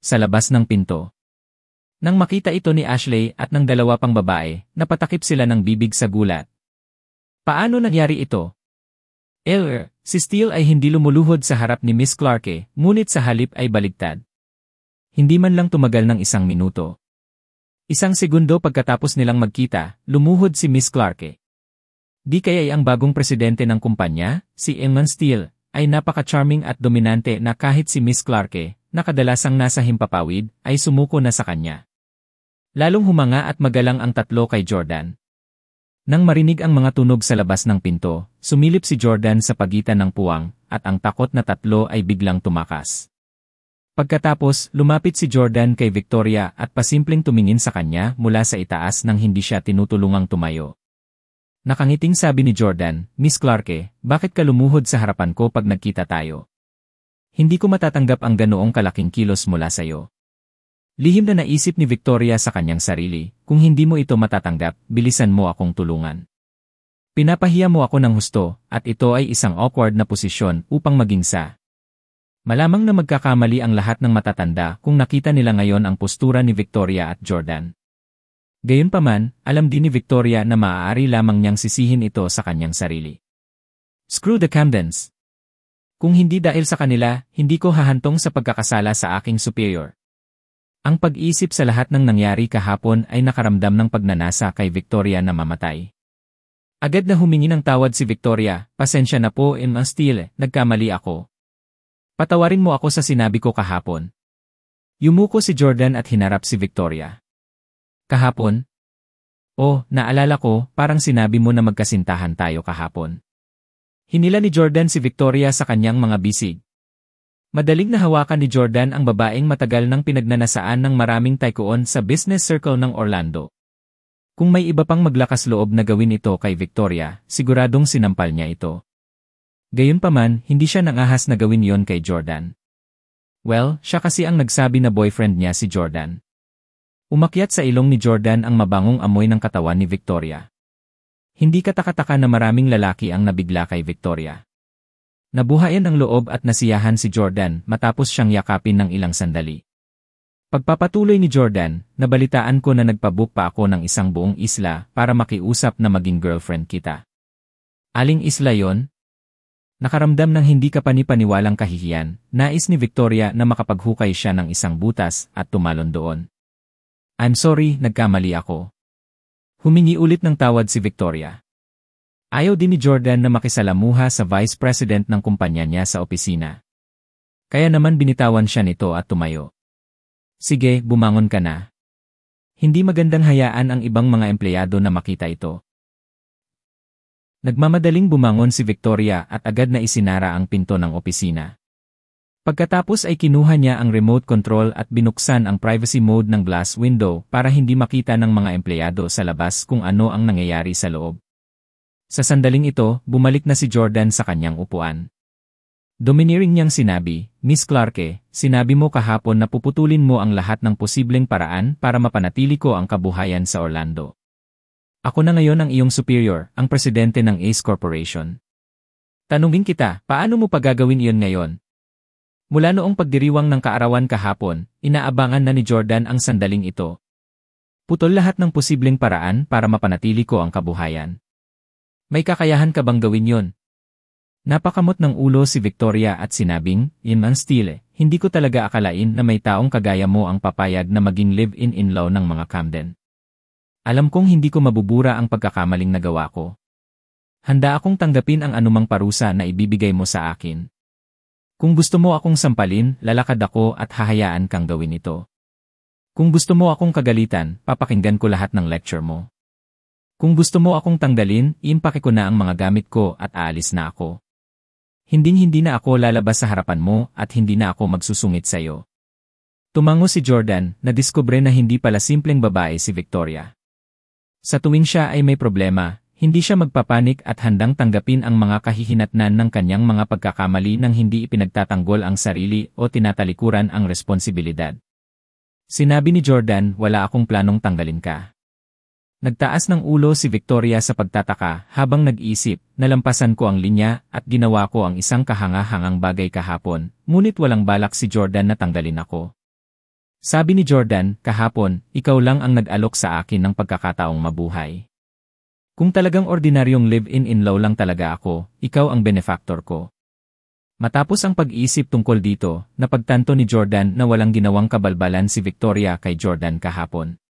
sa labas ng pinto. Nang makita ito ni Ashley at ng dalawa pang babae, napatakip sila ng bibig sa gulat. Paano nangyari ito? Si Steele ay hindi lumuluhod sa harap ni Miss Clarke, ngunit sa halip ay baligtad. Hindi man lang tumagal ng 1 minuto. 1 segundo pagkatapos nilang magkita, lumuhod si Miss Clarke. Di kaya ang bagong presidente ng kumpanya, si Eamon Steele, ay napaka-charming at dominante na kahit si Miss Clarke, na kadalasang nasa himpapawid, ay sumuko na sa kanya. Lalong humanga at magalang ang tatlo kay Jordan. Nang marinig ang mga tunog sa labas ng pinto, sumilip si Jordan sa pagitan ng puwang, at ang takot na tatlo ay biglang tumakas. Pagkatapos, lumapit si Jordan kay Victoria at pasimpleng tumingin sa kanya mula sa itaas nang hindi siya tinutulungang tumayo. Nakangiting sabi ni Jordan, Miss Clarke, bakit ka lumuhod sa harapan ko pag nagkita tayo? Hindi ko matatanggap ang ganoong kalaking kilos mula sa iyo. Lihim na naisip ni Victoria sa kanyang sarili, kung hindi mo ito matatanggap, bilisan mo akong tulungan. Pinapahiya mo ako ng husto, at ito ay isang awkward na posisyon upang maging sa. Malamang na magkakamali ang lahat ng matatanda kung nakita nila ngayon ang postura ni Victoria at Jordan. Gayunpaman, alam din ni Victoria na maaari lamang niyang sisihin ito sa kanyang sarili. Screw the Camdens. Kung hindi dahil sa kanila, hindi ko hahantong sa pagkakasala sa aking superior. Ang pag-isip sa lahat ng nangyari kahapon ay nakaramdam ng pagnanasa kay Victoria na mamatay. Agad na humingi ng tawad si Victoria, pasensya na po Eamon Steele, nagkamali ako. Patawarin mo ako sa sinabi ko kahapon. Yumuko si Jordan at hinarap si Victoria. Kahapon? Oh, naalala ko, parang sinabi mo na magkasintahan tayo kahapon. Hinila ni Jordan si Victoria sa kanyang mga bisig. Madaling nahawakan ni Jordan ang babaeng matagal nang pinagnanasaan ng maraming tycoon sa business circle ng Orlando. Kung may iba pang maglakas loob na gawin ito kay Victoria, siguradong sinampal niya ito. Gayunpaman, hindi siya nangahas na gawin yon kay Jordan. Well, siya kasi ang nagsabi na boyfriend niya si Jordan. Umakyat sa ilong ni Jordan ang mabangong amoy ng katawan ni Victoria. Hindi katakataka na maraming lalaki ang nabigla kay Victoria. Nabuhayan ang loob at nasiyahan si Jordan matapos siyang yakapin ng ilang sandali. Pagpapatuloy ni Jordan, nabalitaan ko na nagpabook pa ako ng isang buong isla para makiusap na maging girlfriend kita. Aling isla yon? Nakaramdam ng hindi kapani-paniwalang kahihiyan, nais ni Victoria na makapaghukay siya ng isang butas at tumalon doon. I'm sorry, nagkamali ako. Humingi ulit ng tawad si Victoria. Ayaw din ni Jordan na makisalamuha sa vice president ng kumpanya niya sa opisina. Kaya naman binitawan siya nito at tumayo. Sige, bumangon ka na. Hindi magandang hayaan ang ibang mga empleyado na makita ito. Nagmamadaling bumangon si Victoria at agad na isinara ang pinto ng opisina. Pagkatapos ay kinuha niya ang remote control at binuksan ang privacy mode ng glass window para hindi makita ng mga empleyado sa labas kung ano ang nangyayari sa loob. Sa sandaling ito, bumalik na si Jordan sa kanyang upuan. Domineering niyang sinabi, Miss Clarke, sinabi mo kahapon na puputulin mo ang lahat ng posibleng paraan para mapanatili ko ang kabuhayan sa Orlando. Ako na ngayon ang iyong superior, ang presidente ng Ace Corporation. Tanungin kita, paano mo pagagawin iyon ngayon? Mula noong pagdiriwang ng kaarawan kahapon, inaabangan na ni Jordan ang sandaling ito. Putol lahat ng posibleng paraan para mapanatili ko ang kabuhayan. May kakayahan ka bang gawin yon? Napakamot ng ulo si Victoria at sinabing, Eamon Steele, hindi ko talaga akalain na may taong kagaya mo ang papayag na maging live-in-in-law ng mga Camden. Alam kong hindi ko mabubura ang pagkakamaling nagawa ko. Handa akong tanggapin ang anumang parusa na ibibigay mo sa akin. Kung gusto mo akong sampalin, lalakad ako at hahayaan kang gawin ito. Kung gusto mo akong kagalitan, papakinggan ko lahat ng lecture mo. Kung gusto mo akong tanggalin, iimpake ko na ang mga gamit ko at aalis na ako. Hinding-hindi na ako lalabas sa harapan mo at hindi na ako magsusungit sa iyo. Tumango si Jordan, na diskubre na hindi pala simpleng babae si Victoria. Sa tuwing siya ay may problema, hindi siya magpapanik at handang tanggapin ang mga kahihinatnan ng kanyang mga pagkakamali nang hindi ipinagtatanggol ang sarili o tinatalikuran ang responsibilidad. Sinabi ni Jordan, wala akong planong tanggalin ka. Nagtaas ng ulo si Victoria sa pagtataka habang nag-isip, nalampasan ko ang linya at ginawa ko ang isang kahanga-hangang bagay kahapon, ngunit walang balak si Jordan na tanggalin ako. Sabi ni Jordan, kahapon, ikaw lang ang nag-alok sa akin ng pagkakataong mabuhay. Kung talagang ordinaryong live-in-in-law lang talaga ako, ikaw ang benefactor ko. Matapos ang pag-iisip tungkol dito, napagtanto ni Jordan na walang ginawang kabalbalan si Victoria kay Jordan kahapon.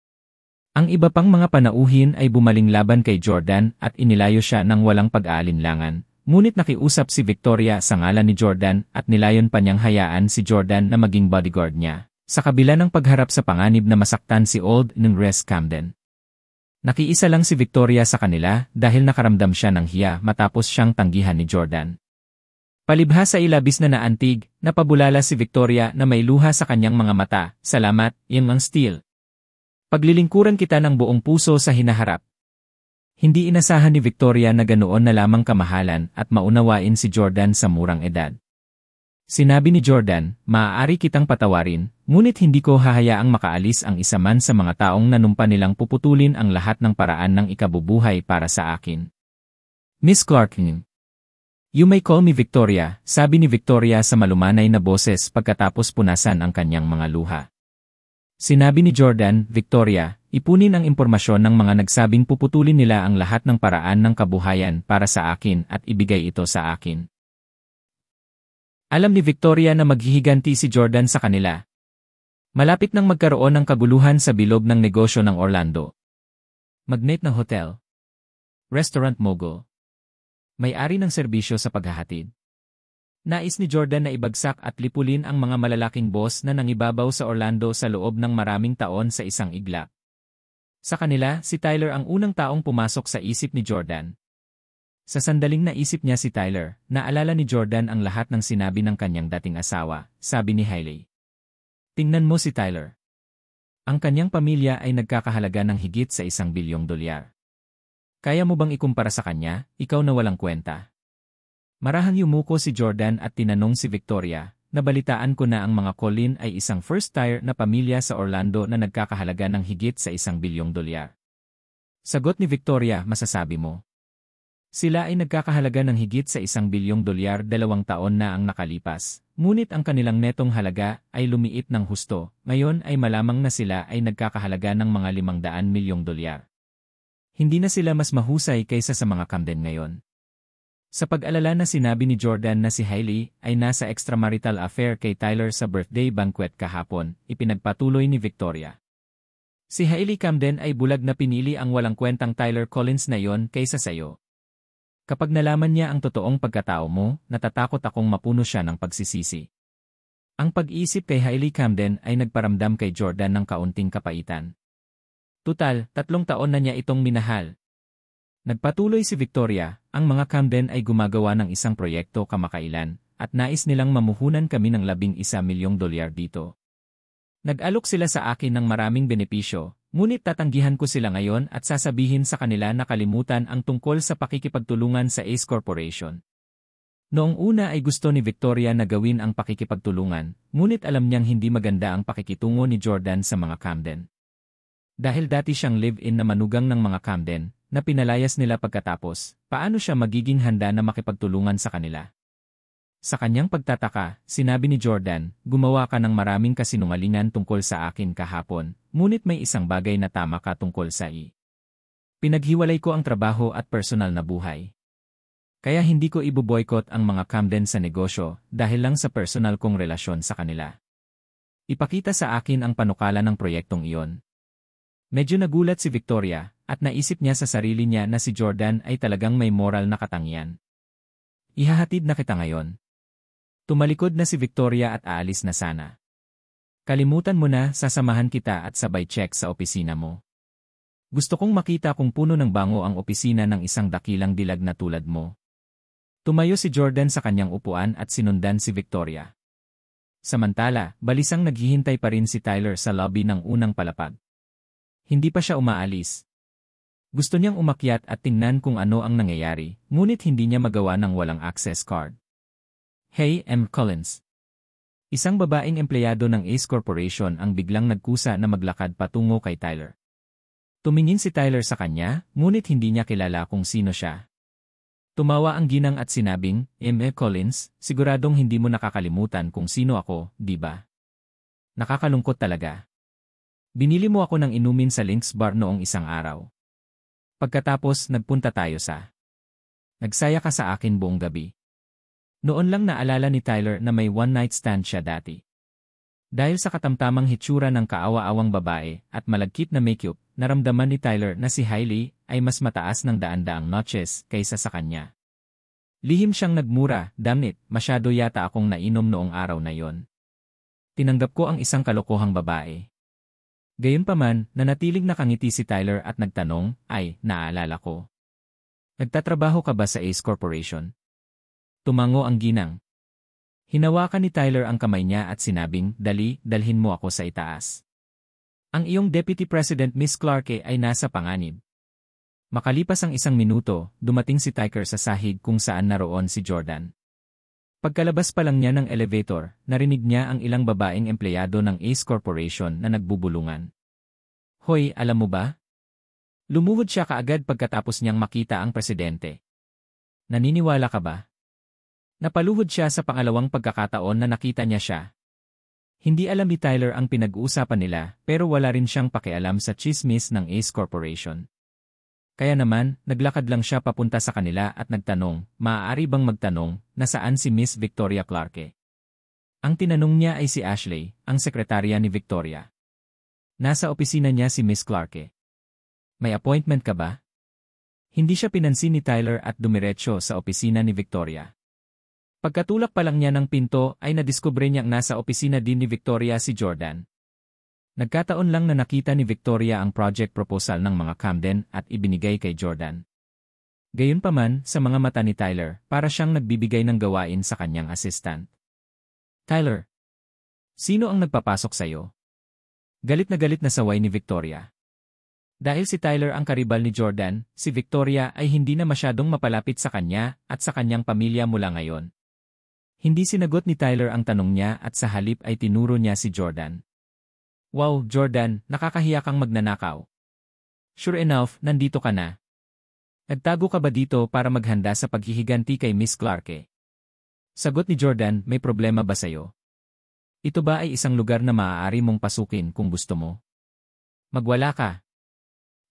Ang iba pang mga panauhin ay bumaling laban kay Jordan at inilayo siya ng walang pag-aalinlangan. Ngunit nakiusap si Victoria sa ngalan ni Jordan at nilayon pa niyang hayaan si Jordan na maging bodyguard niya, sa kabila ng pagharap sa panganib na masaktan si Old Ningres Camden. Nakiisa lang si Victoria sa kanila dahil nakaramdam siya ng hiya matapos siyang tanggihan ni Jordan. Palibhas sa ilabis na naantig, napabulala si Victoria na may luha sa kanyang mga mata. Salamat, Mang Steele. Paglilingkuran kita ng buong puso sa hinaharap. Hindi inasahan ni Victoria na ganoon na lamang kamahalan at maunawain si Jordan sa murang edad. Sinabi ni Jordan, maaari kitang patawarin, ngunit hindi ko hahayaang makaalis ang isa man sa mga taong nanumpa nilang puputulin ang lahat ng paraan ng ikabubuhay para sa akin. Miss Clark, you may call me Victoria, sabi ni Victoria sa malumanay na boses pagkatapos punasan ang kanyang mga luha. Sinabi ni Jordan, Victoria, ipunin ang impormasyon ng mga nagsabing puputulin nila ang lahat ng paraan ng kabuhayan para sa akin at ibigay ito sa akin. Alam ni Victoria na maghihiganti si Jordan sa kanila. Malapit nang magkaroon ng kaguluhan sa bilog ng negosyo ng Orlando. Magnate ng hotel. Restaurant mogul. May-ari ng serbisyo sa paghahatid. Nais ni Jordan na ibagsak at lipulin ang mga malalaking boss na nangibabaw sa Orlando sa loob ng maraming taon sa isang iglap. Sa kanila, si Tyler ang unang taong pumasok sa isip ni Jordan. Sa sandaling naisip niya si Tyler, naalala ni Jordan ang lahat ng sinabi ng kanyang dating asawa, sabi ni Hailey. Tingnan mo si Tyler. Ang kanyang pamilya ay nagkakahalaga ng higit sa $1 bilyong. Kaya mo bang ikumpara sa kanya, ikaw na walang kwenta? Marahang yumuko si Jordan at tinanong si Victoria, nabalitaan ko na ang mga Colin ay isang first-tier na pamilya sa Orlando na nagkakahalaga ng higit sa $1 bilyong. Sagot ni Victoria, masasabi mo. Sila ay nagkakahalaga ng higit sa $1 bilyong 2 taon na ang nakalipas, ngunit ang kanilang netong halaga ay lumiit ng husto, ngayon ay malamang na sila ay nagkakahalaga ng mga $500 milyong. Hindi na sila mas mahusay kaysa sa mga Camden ngayon. Sa pag-alala na sinabi ni Jordan na si Hailey ay nasa extramarital affair kay Tyler sa birthday banquet kahapon, ipinagpatuloy ni Victoria. Si Hailey Camden ay bulag na pinili ang walang kwentang Tyler Collins na yon kaysa sayo. Kapag nalaman niya ang totoong pagkatao mo, natatakot akong mapuno siya ng pagsisisi. Ang pag-iisip kay Hailey Camden ay nagparamdam kay Jordan ng kaunting kapaitan. Tutal, 3 taon na niya itong minahal. Nagpatuloy si Victoria, ang mga Camden ay gumagawa ng isang proyekto kamakailan, at nais nilang mamuhunan kami ng $11 milyong dito. Nag-alok sila sa akin ng maraming benepisyo, ngunit tatanggihan ko sila ngayon at sasabihin sa kanila na kalimutan ang tungkol sa pakikipagtulungan sa Ace Corporation. Noong una ay gusto ni Victoria na gawin ang pakikipagtulungan, ngunit alam niyang hindi maganda ang pakikitungo ni Jordan sa mga Camden. Dahil dati siyang live-in na manugang ng mga Camden, na pinalayas nila pagkatapos, paano siya magiging handa na makipagtulungan sa kanila? Sa kanyang pagtataka, sinabi ni Jordan, gumawa ka ng maraming kasinungalingan tungkol sa akin kahapon, ngunit may isang bagay na tama ka tungkol sa pinaghiwalay ko ang trabaho at personal na buhay. Kaya hindi ko ibuboykot ang mga Camden sa negosyo dahil lang sa personal kong relasyon sa kanila. Ipakita sa akin ang panukala ng proyektong iyon. Medyo nagulat si Victoria, at naisip niya sa sarili niya na si Jordan ay talagang may moral na katangian. Ihahatid na kita ngayon. Tumalikod na si Victoria at aalis na sana. Kalimutan mo na, sasamahan kita at sabay check sa opisina mo. Gusto kong makita kung puno ng bango ang opisina ng isang dakilang dilag na tulad mo. Tumayo si Jordan sa kanyang upuan at sinundan si Victoria. Samantala, balisang naghihintay pa rin si Tyler sa lobby ng unang palapag. Hindi pa siya umaalis. Gusto niyang umakyat at tingnan kung ano ang nangyayari, ngunit hindi niya magawa ng walang access card. Hey, M. Collins. Isang babaeng empleyado ng Ace Corporation ang biglang nagkusa na maglakad patungo kay Tyler. Tumingin si Tyler sa kanya, ngunit hindi niya kilala kung sino siya. Tumawa ang ginang at sinabing, M. Collins, siguradong hindi mo nakakalimutan kung sino ako, di ba? Nakakalungkot talaga. Binili mo ako ng inumin sa Lynx Bar noong isang araw. Pagkatapos, nagpunta tayo sa... Nagsaya ka sa akin buong gabi. Noon lang naalala ni Tyler na may one-night stand siya dati. Dahil sa katamtamang hitsura ng kaawa-awang babae at malagkit na makeup, naramdaman ni Tyler na si Hailey ay mas mataas ng daan-daang notches kaysa sa kanya. Lihim siyang nagmura, "Damn it, masyado yata akong nainom noong araw na yon. Tinanggap ko ang isang kalokohang babae." Gayunpaman, nanatiling nakangiti si Tyler at nagtanong, "Ay, naalala ko. Nagtatrabaho ka ba sa Ace Corporation?" Tumango ang ginang. Hinawakan ni Tyler ang kamay niya at sinabing, "Dali, dalhin mo ako sa itaas. Ang iyong Deputy President Miss Clarke ay nasa panganib." Makalipas ang 1 minuto, dumating si Tyler sa sahig kung saan naroon si Jordan. Pagkalabas pa lang niya ng elevator, narinig niya ang ilang babaeng empleyado ng Ace Corporation na nagbubulungan. "Hoy, alam mo ba?" Lumuhod siya kaagad pagkatapos niyang makita ang presidente. "Naniniwala ka ba?" Napaluhod siya sa pangalawang pagkakataon na nakita niya siya. Hindi alam ni Tyler ang pinag-uusapan nila pero wala rin siyang pakialam sa chismis ng Ace Corporation. Kaya naman, naglakad lang siya papunta sa kanila at nagtanong, "Maaari bang magtanong, nasaan si Miss Victoria Clarke?" Ang tinanong niya ay si Ashley, ang sekretarya ni Victoria. "Nasa opisina niya si Miss Clarke." "May appointment ka ba?" Hindi siya pinansin ni Tyler at dumiretso sa opisina ni Victoria. Pagkatulak pa lang niya ng pinto ay nadiskubre niyang nasa opisina din ni Victoria si Jordan. Nagkataon lang na nakita ni Victoria ang project proposal ng mga Camden at ibinigay kay Jordan. Gayunpaman, sa mga mata ni Tyler, para siyang nagbibigay ng gawain sa kanyang assistant. "Tyler, sino ang nagpapasok sa'yo?" Galit na saway ni Victoria. Dahil si Tyler ang karibal ni Jordan, si Victoria ay hindi na masyadong mapalapit sa kanya at sa kanyang pamilya mula ngayon. Hindi sinagot ni Tyler ang tanong niya at sa halip ay tinuro niya si Jordan. "Wow, Jordan, nakakahiya kang magnanakaw. Sure enough, nandito ka na. Nagtago ka ba dito para maghanda sa paghihiganti kay Miss Clarke?" Sagot ni Jordan, "May problema ba sa'yo? Ito ba ay isang lugar na maaari mong pasukin kung gusto mo? Magwala ka."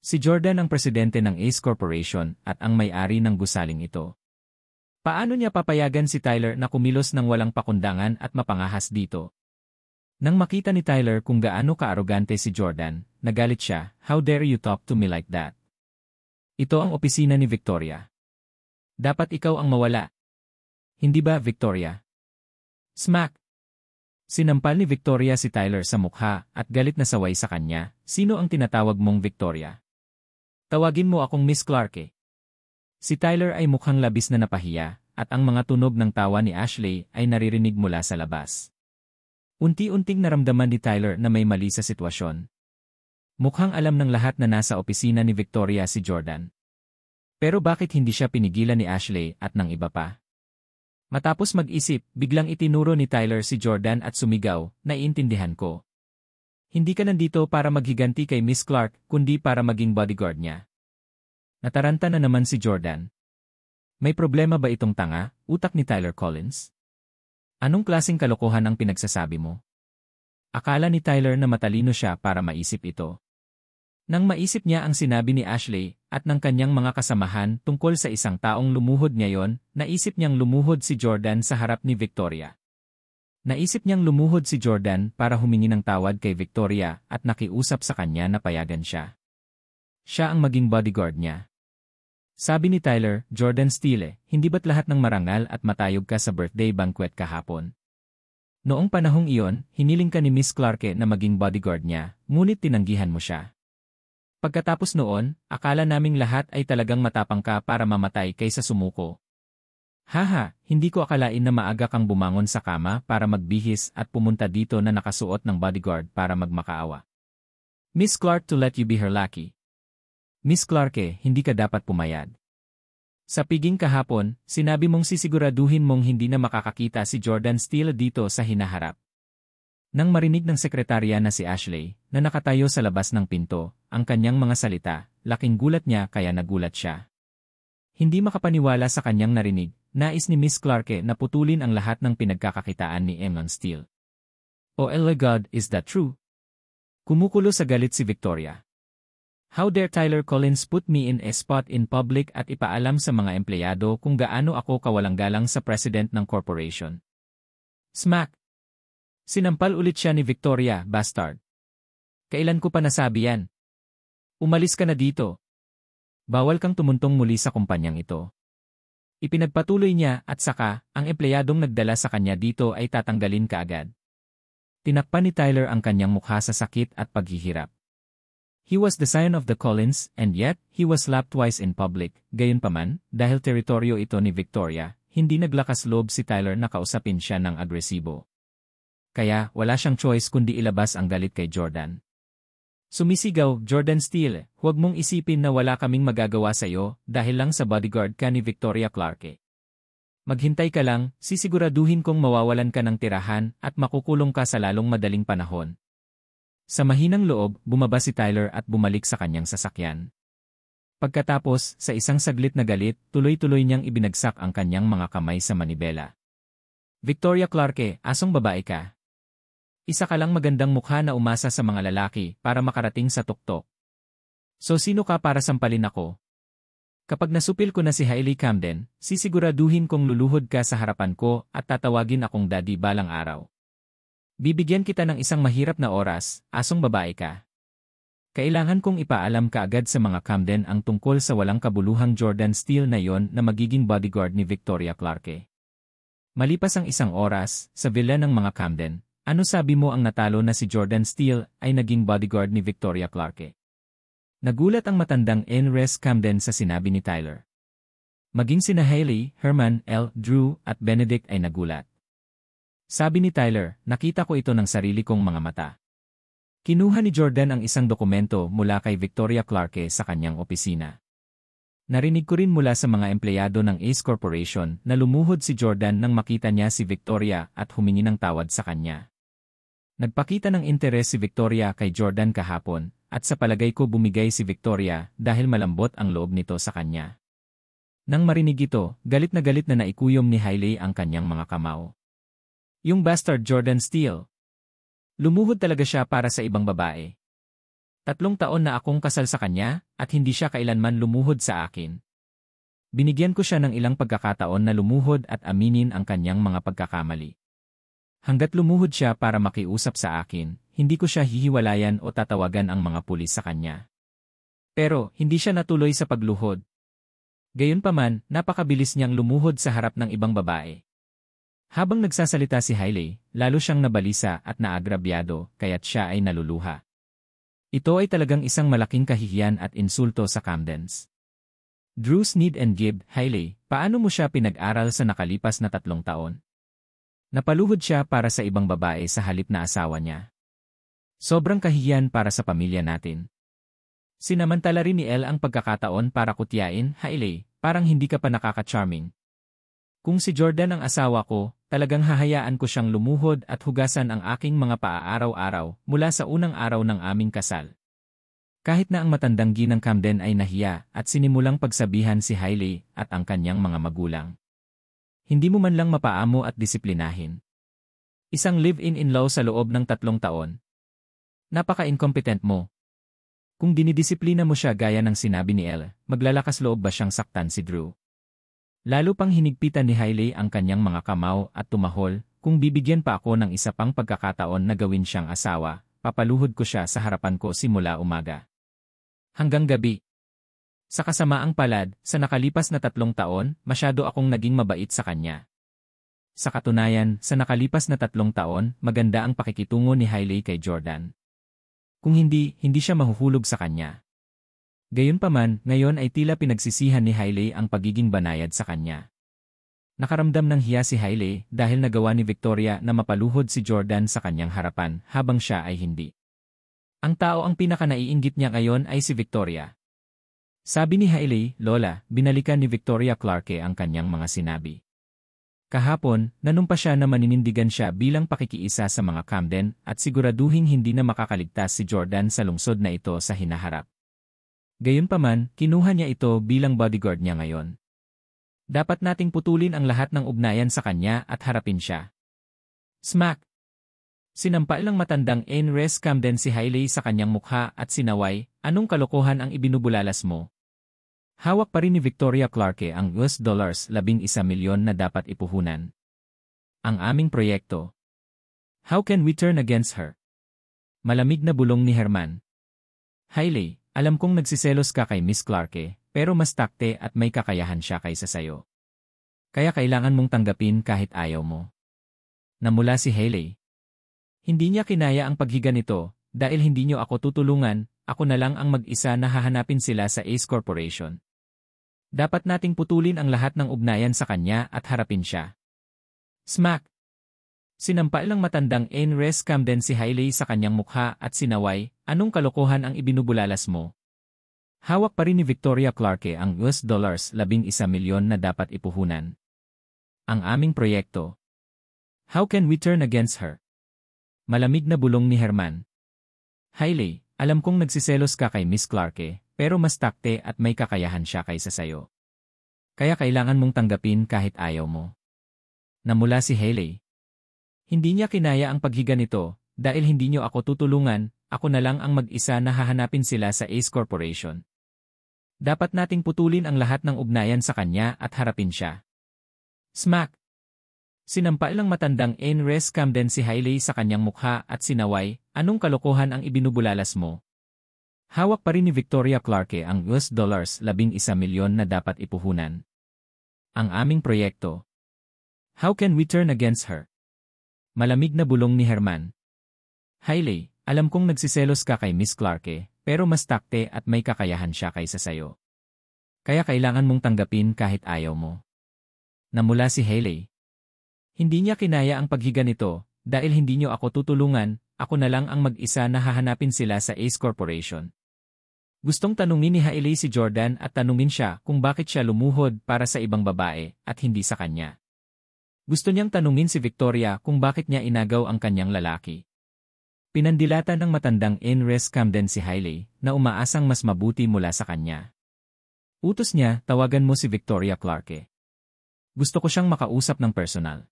Si Jordan ang presidente ng Ace Corporation at ang may-ari ng gusaling ito. Paano niya papayagan si Tyler na kumilos ng walang pakundangan at mapangahas dito? Nang makita ni Tyler kung gaano ka-arogante si Jordan, nagalit siya, "How dare you talk to me like that? Ito ang opisina ni Victoria. Dapat ikaw ang mawala. Hindi ba, Victoria?" Smack! Sinampal ni Victoria si Tyler sa mukha at galit na saway sa kanya, "Sino ang tinatawag mong Victoria? Tawagin mo akong Miss Clarke." Si Tyler ay mukhang labis na napahiya, at ang mga tunog ng tawa ni Ashley ay naririnig mula sa labas. Unti-unting naramdaman ni Tyler na may mali sa sitwasyon. Mukhang alam ng lahat na nasa opisina ni Victoria si Jordan. Pero bakit hindi siya pinigilan ni Ashley at ng iba pa? Matapos mag-isip, biglang itinuro ni Tyler si Jordan at sumigaw, "Naiintindihan ko. Hindi ka nandito para maghiganti kay Miss Clarke, kundi para maging bodyguard niya." Nataranta na naman si Jordan. May problema ba itong tanga, utak ni Tyler Collins? Anong klaseng kalokohan ang pinagsasabi mo? Akala ni Tyler na matalino siya para maisip ito. Nang maisip niya ang sinabi ni Ashley at ng kanyang mga kasamahan tungkol sa isang taong lumuhod ngayon, naisip niyang lumuhod si Jordan sa harap ni Victoria. Naisip niyang lumuhod si Jordan para humingi ng tawad kay Victoria at nakiusap sa kanya na payagan siya. Siya ang maging bodyguard niya. Sabi ni Tyler, "Jordan Steele, hindi ba't lahat ng marangal at matayog ka sa birthday banquet kahapon? Noong panahong iyon, hiniling ka ni Miss Clarke na maging bodyguard niya, ngunit tinanggihan mo siya. Pagkatapos noon, akala naming lahat ay talagang matapang ka para mamatay kaysa sumuko. Haha, hindi ko akalain na maaga kang bumangon sa kama para magbihis at pumunta dito na nakasuot ng bodyguard para magmakaawa. Miss Clarke to let you be her lackey. Miss Clarke, hindi ka dapat pumayag. Sa piging kahapon, sinabi mong sisiguraduhin mong hindi na makakakita si Jordan Steele dito sa hinaharap." Nang marinig ng sekretarya na si Ashley, na nakatayo sa labas ng pinto, ang kanyang mga salita, laking gulat niya kaya nagulat siya. Hindi makapaniwala sa kanyang narinig, nais ni Miss Clarke na putulin ang lahat ng pinagkakakitaan ni Emon Steele. Oh God, is that true? Kumukulo sa galit si Victoria. How dare Tyler Collins put me in a spot in public at ipaalam sa mga empleyado kung gaano ako kawalang-galang sa president ng corporation. Smack! Sinampal ulit siya ni Victoria, bastard. Kailan ko pa nasabi yan? Umalis ka na dito. Bawal kang tumuntong muli sa kumpanyang ito. Ipinagpatuloy niya at saka, ang empleyadong nagdala sa kanya dito ay tatanggalin kaagad. Tinakpan ni Tyler ang kanyang mukha sa sakit at paghihirap. He was the scion of the Collins and yet, he was slapped twice in public. Gayunpaman, dahil teritoryo ito ni Victoria, hindi naglakas loob si Tyler na kausapin siya ng agresibo. Kaya, wala siyang choice kundi ilabas ang galit kay Jordan. Sumisigaw, Jordan Steele, huwag mong isipin na wala kaming magagawa sa'yo dahil lang sa bodyguard ka ni Victoria Clarke. Maghintay ka lang, sisiguraduhin kong mawawalan ka ng tirahan at makukulong ka sa lalong madaling panahon. Sa mahinang loob, bumaba si Tyler at bumalik sa kanyang sasakyan. Pagkatapos, sa isang saglit na galit, tuloy-tuloy niyang ibinagsak ang kanyang mga kamay sa manibela. Victoria Clarke, asong babae ka. Isa ka lang magandang mukha na umasa sa mga lalaki para makarating sa tuktok. So sino ka para sampalin ako? Kapag nasupil ko na si Hailey Camden, sisiguraduhin kong luluhod ka sa harapan ko at tatawagin akong daddy balang araw. Bibigyan kita ng isang mahirap na oras, asong babae ka. Kailangan kong ipaalam kaagad sa mga Camden ang tungkol sa walang kabuluhang Jordan Steele na yon na magiging bodyguard ni Victoria Clarke. Malipas ang isang oras, sa villa ng mga Camden, ano sabi mo ang natalo na si Jordan Steele ay naging bodyguard ni Victoria Clarke? Nagulat ang matandang Enres Camden sa sinabi ni Tyler. Maging sina Hailey, Herman, L, Drew, at Benedict ay nagulat. Sabi ni Tyler, nakita ko ito ng sarili kong mga mata. Kinuha ni Jordan ang isang dokumento mula kay Victoria Clarke sa kanyang opisina. Narinig ko rin mula sa mga empleyado ng Ace Corporation na lumuhod si Jordan nang makita niya si Victoria at humingi ng tawad sa kanya. Nagpakita ng interes si Victoria kay Jordan kahapon, at sa palagay ko bumigay si Victoria dahil malambot ang loob nito sa kanya. Nang marinig ito, galit na naikuyom ni Hailey ang kanyang mga kamao. Yung bastard Jordan Steele. Lumuhod talaga siya para sa ibang babae. 3 taon na akong kasal sa kanya, at hindi siya kailanman lumuhod sa akin. Binigyan ko siya ng ilang pagkakataon na lumuhod at aminin ang kanyang mga pagkakamali. Hanggat lumuhod siya para makiusap sa akin, hindi ko siya hihiwalayan o tatawagan ang mga pulis sa kanya. Pero, hindi siya natuloy sa pagluhod. Gayunpaman, napakabilis niyang lumuhod sa harap ng ibang babae. Habang nagsasalita si Hailey, lalo siyang nabalisa at naagrabyado, kaya't siya ay naluluha. Ito ay talagang isang malaking kahihiyan at insulto sa Camdens. Drew Sneed and Gibb, Hailey, paano mo siya pinag-aral sa nakalipas na 3 taon? Napaluhod siya para sa ibang babae sa halip na asawa niya. Sobrang kahihiyan para sa pamilya natin. Sinamantala rin ni Elle ang pagkakataon para kutyain, Hailey, parang hindi ka pa nakaka-charming. Kung si Jordan ang asawa ko, talagang hahayaan ko siyang lumuhod at hugasan ang aking mga paa araw-araw mula sa unang araw ng aming kasal. Kahit na ang matandang ginang Camden ay nahiya at sinimulang pagsabihan si Hailey at ang kanyang mga magulang. Hindi mo man lang mapaamo at disiplinahin. Isang live-in-law sa loob ng 3 taon. Napaka-incompetent mo. Kung dinidisiplina mo siya gaya ng sinabi ni Elle, maglalakas loob ba siyang saktan si Drew? Lalo pang hinigpitan ni Hailey ang kanyang mga kamao at tumahol, kung bibigyan pa ako ng isa pang pagkakataon na gawin siyang asawa, papaluhod ko siya sa harapan ko simula umaga hanggang gabi. Sa kasamaang palad, sa nakalipas na 3 taon, masyado akong naging mabait sa kanya. Sa katunayan, sa nakalipas na 3 taon, maganda ang pakikitungo ni Hailey kay Jordan. Kung hindi siya mahuhulog sa kanya. Gayunpaman, ngayon ay tila pinagsisihan ni Hailey ang pagiging banayad sa kanya. Nakaramdam ng hiya si Hailey dahil nagawa ni Victoria na mapaluhod si Jordan sa kanyang harapan habang siya ay hindi. Ang tao ang pinaka-naiinggit niya ngayon ay si Victoria. Sabi ni Hailey, Lola, binalikan ni Victoria Clarke ang kanyang mga sinabi. Kahapon, nanumpa siya na maninindigan siya bilang pakikiisa sa mga Camden at siguraduhin hindi na makakaligtas si Jordan sa lungsod na ito sa hinaharap. Gayunpaman, kinuha niya ito bilang bodyguard niya ngayon. Dapat nating putulin ang lahat ng ugnayan sa kanya at harapin siya. Smack! Sinampal ng matandang Ain-Res Camden si Hailey sa kanyang mukha at sinaway, anong kalokohan ang ibinubulalas mo? Hawak pa rin ni Victoria Clarke ang $11 milyon na dapat ipuhunan. Ang aming proyekto. How can we turn against her? Malamig na bulong ni Herman. Hailey, alam kong nagsiselos ka kay Miss Clarke, pero mas takte at may kakayahan siya kaysa sayo. Kaya kailangan mong tanggapin kahit ayaw mo. Namula si Hailey. Hindi niya kinaya ang paghiga nito, dahil hindi niyo ako tutulungan, ako na lang ang mag-isa na hahanapin sila sa Ace Corporation. Dapat nating putulin ang lahat ng ugnayan sa kanya at harapin siya. Smack! Sinampal ng matandang Ain-Res Camden si Hailey sa kanyang mukha at sinaway, anong kalokohan ang ibinubulalas mo? Hawak pa rin ni Victoria Clarke ang $11 milyon na dapat ipuhunan. Ang aming proyekto. How can we turn against her? Malamig na bulong ni Herman. Hailey, alam kong nagsiselos ka kay Miss Clarke, pero mas takte at may kakayahan siya kaysa sayo. Kaya kailangan mong tanggapin kahit ayaw mo. Namula si Hailey. Hindi niya kinaya ang paghiga nito, dahil hindi niyo ako tutulungan, ako na lang ang mag-isa na hahanapin sila sa Ace Corporation. Dapat nating putulin ang lahat ng ugnayan sa kanya at harapin siya. Smack! Sinampal ng matandang Ain-Res Camden si Hailey sa kanyang mukha at sinaway, anong kalokohan ang ibinubulalas mo? Hawak pa rin ni Victoria Clarke ang $11 milyon na dapat ipuhunan. Ang aming proyekto. How can we turn against her? Malamig na bulong ni Herman. Hailey, alam kong nagsiselos ka kay Miss Clarke, pero mas takte at may kakayahan siya kaysa sayo. Kaya kailangan mong tanggapin kahit ayaw mo. Namula si Hailey. Hindi niya kinaya ang paghiga nito, dahil hindi niyo ako tutulungan, ako na lang ang mag-isa na hahanapin sila sa Ace Corporation. Gustong tanungin ni Hailey si Jordan at tanungin siya kung bakit siya lumuhod para sa ibang babae at hindi sa kanya. Gusto niyang tanungin si Victoria kung bakit niya inagaw ang kanyang lalaki. Pinandilatan ng matandang Ain-Res Camden si Hailey na umaasang mas mabuti mula sa kanya. Utos niya, tawagan mo si Victoria Clarke. Gusto ko siyang makausap ng personal.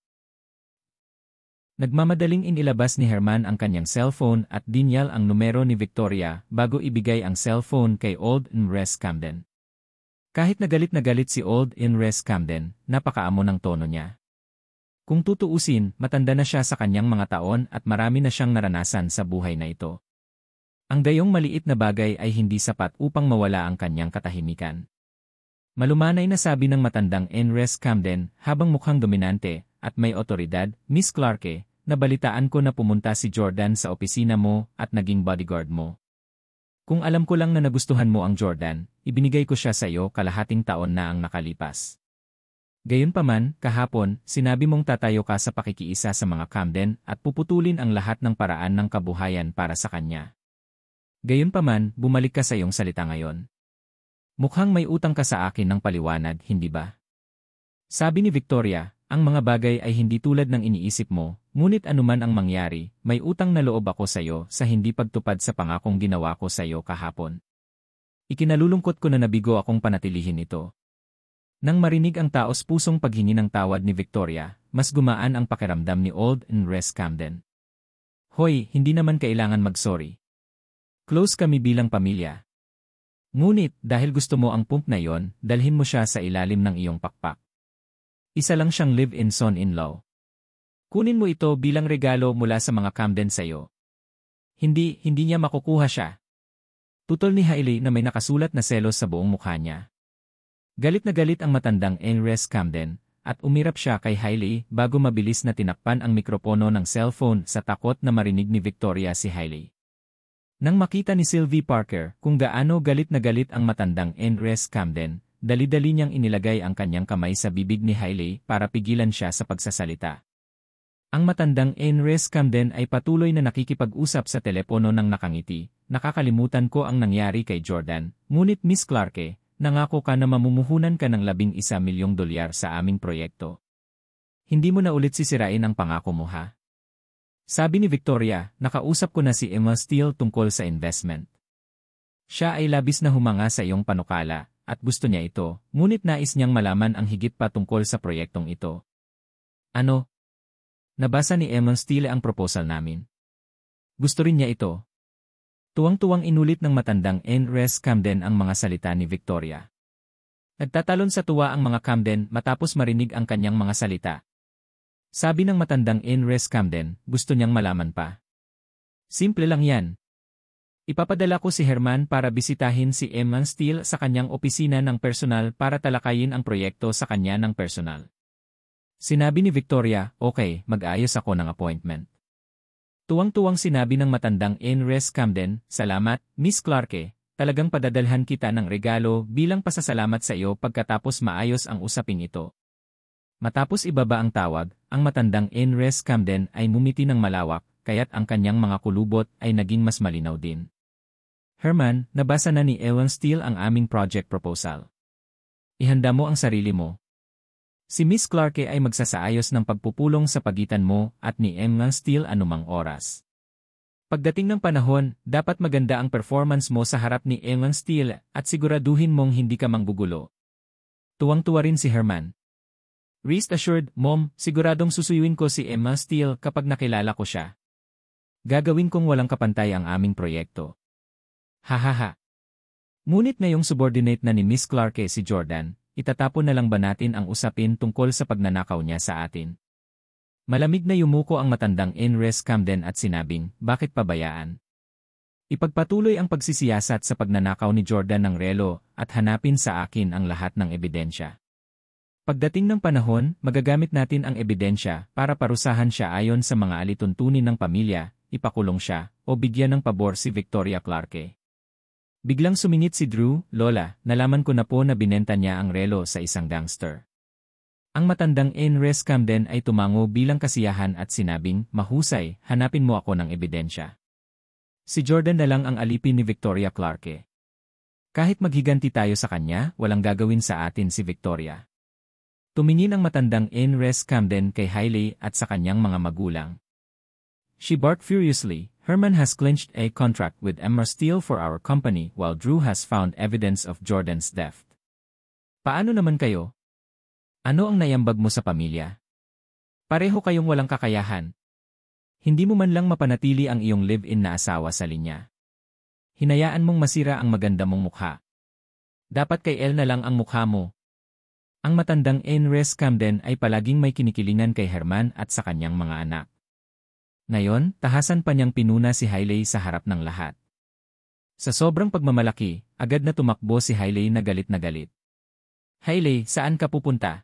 Nagmamadaling inilabas ni Herman ang kanyang cellphone at dinyal ang numero ni Victoria bago ibigay ang cellphone kay Old Ain-Res Camden. Kahit na galit si Old Ain-Res Camden, napakaamo ng tono niya. Kung tutuusin, matanda na siya sa kanyang mga taon at marami na siyang naranasan sa buhay na ito. Ang gayong maliit na bagay ay hindi sapat upang mawala ang kanyang katahimikan. Malumanay na sabi ng matandang Ain-Res Camden habang mukhang dominante at may otoridad, Miss Clarke, nabalitaan ko na pumunta si Jordan sa opisina mo at naging bodyguard mo. Kung alam ko lang na nagustuhan mo ang Jordan, ibinigay ko siya sa iyo kalahating taon na ang nakalipas. Gayunpaman, kahapon, sinabi mong tatayo ka sa pakikiisa sa mga Camden at puputulin ang lahat ng paraan ng kabuhayan para sa kanya. Gayunpaman, bumalik ka sa iyong salita ngayon. Mukhang may utang ka sa akin ng paliwanag, hindi ba? Sabi ni Victoria, ang mga bagay ay hindi tulad ng iniisip mo, ngunit anuman ang mangyari, may utang na loob ako sa iyo sa hindi pagtupad sa pangakong ginawa ko sa iyo kahapon. Ikinalulungkot ko na nabigo akong panatilihin ito. Nang marinig ang taos-pusong paghingi ng tawad ni Victoria, mas gumaan ang pakiramdam ni Old Ain-Res Camden. Hoy, hindi naman kailangan mag-sorry. Close kami bilang pamilya. Ngunit, dahil gusto mo ang pump na yon, dalhin mo siya sa ilalim ng iyong pakpak. Isa lang siyang live-in son-in-law. Kunin mo ito bilang regalo mula sa mga Camden sa'yo. Hindi niya makukuha siya. Tutol ni Hailey na may nakasulat na selos sa buong mukha niya. Galit na galit ang matandang Ain-Res Camden, at umirap siya kay Hailey bago mabilis na tinakpan ang mikropono ng cellphone sa takot na marinig ni Victoria si Hailey. Nang makita ni Sylvie Parker kung gaano galit na galit ang matandang Ain-Res Camden, dali-dali niyang inilagay ang kanyang kamay sa bibig ni Hailey para pigilan siya sa pagsasalita. Ang matandang Ain-Res Camden ay patuloy na nakikipag-usap sa telepono ng nakangiti. Nakakalimutan ko ang nangyari kay Jordan, ngunit Miss Clarke, nangako ka na mamumuhunan ka ng $11 milyong sa aming proyekto. Hindi mo na ulit sisirain ang pangako mo ha? Sabi ni Victoria, nakausap ko na si Emma Steele tungkol sa investment. Siya ay labis na humanga sa iyong panukala, at gusto niya ito, ngunit nais niyang malaman ang higit pa tungkol sa proyektong ito. Ano? Nabasa ni Emma Steele ang proposal namin. Gusto rin niya ito. Tuwang-tuwang inulit ng matandang Enres Camden ang mga salita ni Victoria. Nagtatalon sa tuwa ang mga Camden matapos marinig ang kanyang mga salita. Sabi ng matandang Enres Camden, gusto niyang malaman pa. Simple lang yan. Ipapadala ko si Herman para bisitahin si Emma Steele sa kanyang opisina ng personal para talakayin ang proyekto sa kanya ng personal. Sinabi ni Victoria, okay, mag-ayos ako ng appointment. Tuwang-tuwang sinabi ng matandang Enres Camden, salamat, Miss Clarke, talagang padadalhan kita ng regalo bilang pasasalamat sa iyo pagkatapos maayos ang usaping ito. Matapos ibaba ang tawag, ang matandang Enres Camden ay ngumiti ng malawak, kaya't ang kanyang mga kulubot ay naging mas malinaw din. Herman, nabasa na ni Ellen Steele ang aming project proposal. Ihanda mo ang sarili mo. Si Miss Clarke ay magsasaayos ng pagpupulong sa pagitan mo at ni Emma Steele anumang oras. Pagdating ng panahon, dapat maganda ang performance mo sa harap ni Emma Steele at siguraduhin mong hindi ka manggugulo. Tuwang-tuwa rin si Herman. Rest assured, Mom, siguradong susuyuin ko si Emma Steele kapag nakilala ko siya. Gagawin kong walang kapantay ang aming proyekto. Hahaha. Ngunit ngayong subordinate na ni Miss Clarke si Jordan, itatapon na lang ba natin ang usapin tungkol sa pagnanakaw niya sa atin? Malamig na yumuko ang matandang Enres Camden at sinabing, bakit pabayaan? Ipagpatuloy ang pagsisiyasat sa pagnanakaw ni Jordan ng relo at hanapin sa akin ang lahat ng ebidensya. Pagdating ng panahon, magagamit natin ang ebidensya para parusahan siya ayon sa mga alituntunin ng pamilya, ipakulong siya, o bigyan ng pabor si Victoria Clarke. Biglang sumingit si Drew, Lola, nalaman ko na po na binenta niya ang relo sa isang gangster. Ang matandang Enres Camden ay tumango bilang kasiyahan at sinabing, mahusay, hanapin mo ako ng ebidensya. Si Jordan na lang ang alipin ni Victoria Clarke. Kahit maghiganti tayo sa kanya, walang gagawin sa atin si Victoria. Tumingin ang matandang Enres Camden kay Hailey at sa kanyang mga magulang. She barked furiously, Herman has clinched a contract with Emma Steele for our company while Drew has found evidence of Jordan's theft. Paano naman kayo? Ano ang naiambag mo sa pamilya? Pareho kayong walang kakayahan. Hindi mo man lang mapanatili ang iyong live-in na asawa sa linya. Hinayaan mong masira ang maganda mong mukha. Dapat kay Elle na lang ang mukha mo. Ang matandang Enres Camden ay palaging may kinikilingan kay Herman at sa kanyang mga anak. Ngayon, tahasan pa niyang pinuna si Hailey sa harap ng lahat. Sa sobrang pagmamalaki, agad na tumakbo si Hailey na galit na galit. Hailey, saan ka pupunta?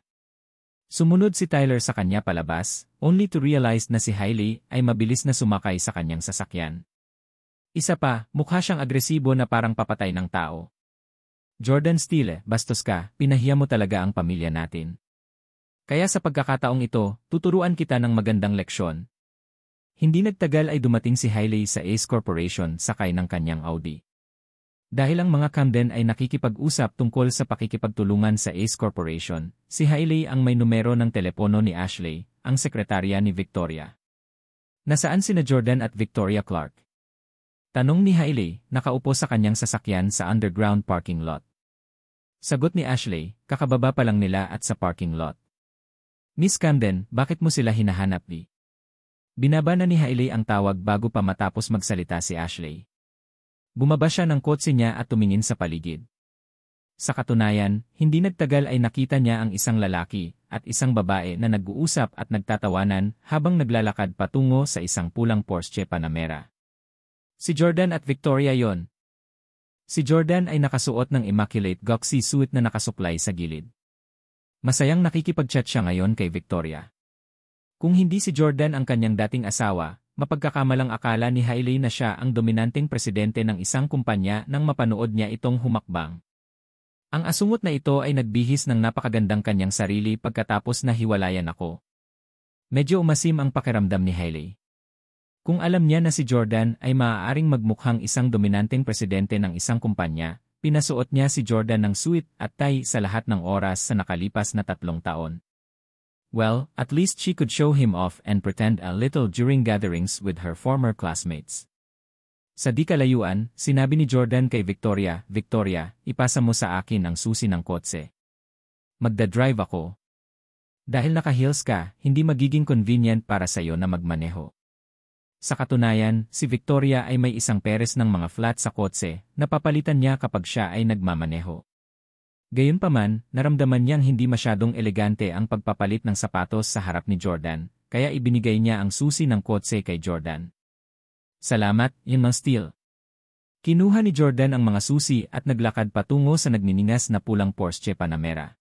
Sumunod si Tyler sa kanya palabas, only to realize na si Hailey ay mabilis na sumakay sa kanyang sasakyan. Isa pa, mukha siyang agresibo na parang papatay ng tao. Jordan Steele, bastos ka, pinahiya mo talaga ang pamilya natin. Kaya sa pagkakataong ito, tuturuan kita ng magandang leksyon. Hindi nagtagal ay dumating si Hailey sa Ace Corporation sakay ng kanyang Audi. Dahil ang mga Camden ay nakikipag-usap tungkol sa pakikipagtulungan sa Ace Corporation, si Hailey ang may numero ng telepono ni Ashley, ang sekretarya ni Victoria. Nasaan sina Jordan at Victoria Clarke? Tanong ni Hailey, nakaupo sa kanyang sasakyan sa underground parking lot. Sagot ni Ashley, kakababa pa lang nila at sa parking lot. Miss Camden, bakit mo sila hinahanap di? Binaba na ni Hailey ang tawag bago pa matapos magsalita si Ashley. Bumaba siya ng kotse niya at tumingin sa paligid. Sa katunayan, hindi nagtagal ay nakita niya ang isang lalaki at isang babae na nag-uusap at nagtatawanan habang naglalakad patungo sa isang pulang Porsche Panamera. Si Jordan at Victoria yon. Si Jordan ay nakasuot ng immaculate Goxie suit na nakasuklay sa gilid. Masayang nakikipag-chat siya ngayon kay Victoria. Kung hindi si Jordan ang kanyang dating asawa, mapagkakamalang akala ni Hailey na siya ang dominanteng presidente ng isang kumpanya nang mapanood niya itong humakbang. Ang asungot na ito ay nagbihis ng napakagandang kanyang sarili pagkatapos na hiwalayan ako. Medyo umasim ang pakiramdam ni Hailey. Kung alam niya na si Jordan ay maaaring magmukhang isang dominanteng presidente ng isang kumpanya, pinasuot niya si Jordan ng suit at tie sa lahat ng oras sa nakalipas na 3 taon. Well, at least she could show him off and pretend a little during gatherings with her former classmates. Sa di kalayuan, sinabi ni Jordan kay Victoria, Victoria, ipasa mo sa akin ang susi ng kotse. Magdadrive ako. Dahil naka-heels ka, hindi magiging convenient para sa'yo na magmaneho. Sa katunayan, si Victoria ay may isang peres ng mga flat sa kotse na papalitan niya kapag siya ay nagmamaneho. Gayunpaman, naramdaman niyang hindi masyadong elegante ang pagpapalit ng sapatos sa harap ni Jordan, kaya ibinigay niya ang susi ng kotse kay Jordan. Salamat, Mang Steele. Kinuha ni Jordan ang mga susi at naglakad patungo sa nagniningas na pulang Porsche Panamera.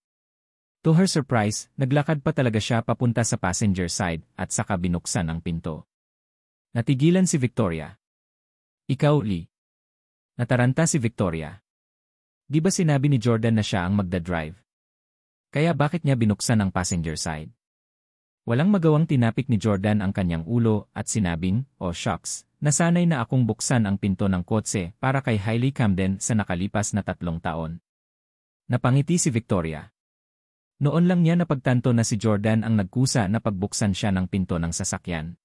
To her surprise, naglakad pa talaga siya papunta sa passenger side at saka binuksan ang pinto. Natigilan si Victoria. Ikaw, Lee. Nataranta si Victoria. Di ba sinabi ni Jordan na siya ang magdadrive? Kaya bakit niya binuksan ang passenger side? Walang magawang tinapik ni Jordan ang kanyang ulo at sinabing, "Oh shucks, nasanay na akong buksan ang pinto ng kotse para kay Hailey Camden sa nakalipas na 3 taon." Napangiti si Victoria. Noon lang niya napagtanto na si Jordan ang nagkusa na pagbuksan siya ng pinto ng sasakyan.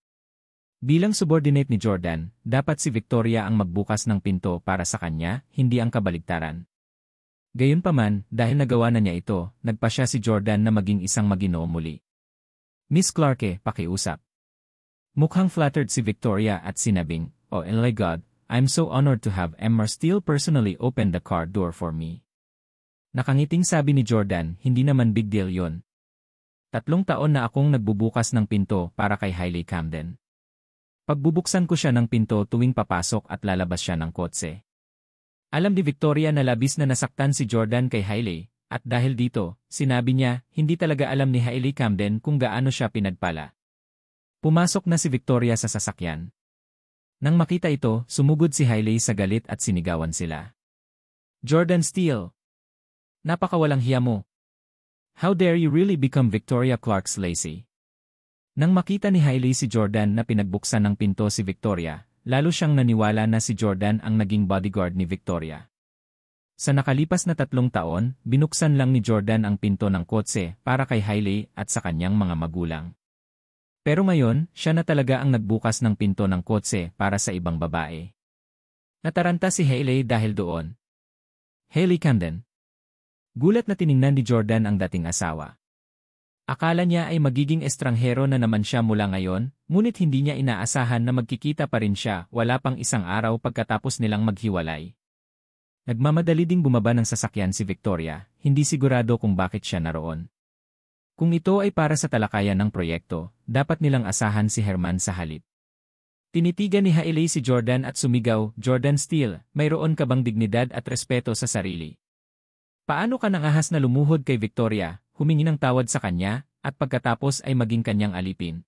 Bilang subordinate ni Jordan, dapat si Victoria ang magbukas ng pinto para sa kanya, hindi ang kabaligtaran. Gayunpaman, dahil nagawa na niya ito, nagpasya si Jordan na maging isang maginoo muli. "Miss Clarke, pakiusap." Mukhang flattered si Victoria at sinabing, "Oh my God, I'm so honored to have Emma Steele personally open the car door for me." Nakangiting sabi ni Jordan, hindi naman big deal yon. 3 taon na akong nagbubukas ng pinto para kay Hailey Camden. Pagbubuksan ko siya ng pinto tuwing papasok at lalabas siya ng kotse. Alam ni Victoria na labis na nasaktan si Jordan kay Hailey, at dahil dito, sinabi niya, hindi talaga alam ni Hailey Camden kung gaano siya pinagpala. Pumasok na si Victoria sa sasakyan. Nang makita ito, sumugod si Hailey sa galit at sinigawan sila. "Jordan Steele! Napakawalang hiya mo! How dare you really become Victoria Clark's Lacey?" Nang makita ni Hailey si Jordan na pinagbuksan ng pinto si Victoria, lalo siyang naniwala na si Jordan ang naging bodyguard ni Victoria. Sa nakalipas na 3 taon, binuksan lang ni Jordan ang pinto ng kotse para kay Hailey at sa kanyang mga magulang. Pero ngayon, siya na talaga ang nagbukas ng pinto ng kotse para sa ibang babae. Nataranta si Hailey dahil doon. "Hailey Camden." Gulat na tiningnan ni Jordan ang dating asawa. Akala niya ay magiging estranghero na naman siya mula ngayon, ngunit hindi niya inaasahan na magkikita pa rin siya wala pang 1 araw pagkatapos nilang maghiwalay. Nagmamadali ding bumaba ng sasakyan si Victoria, hindi sigurado kung bakit siya naroon. Kung ito ay para sa talakayan ng proyekto, dapat nilang asahan si Herman sa halip. Tinitigan ni Hailey si Jordan at sumigaw, "Jordan Steele, mayroon ka bang dignidad at respeto sa sarili? Paano ka nangahas na lumuhod kay Victoria, humingi ng tawad sa kanya, at pagkatapos ay maging kanyang alipin?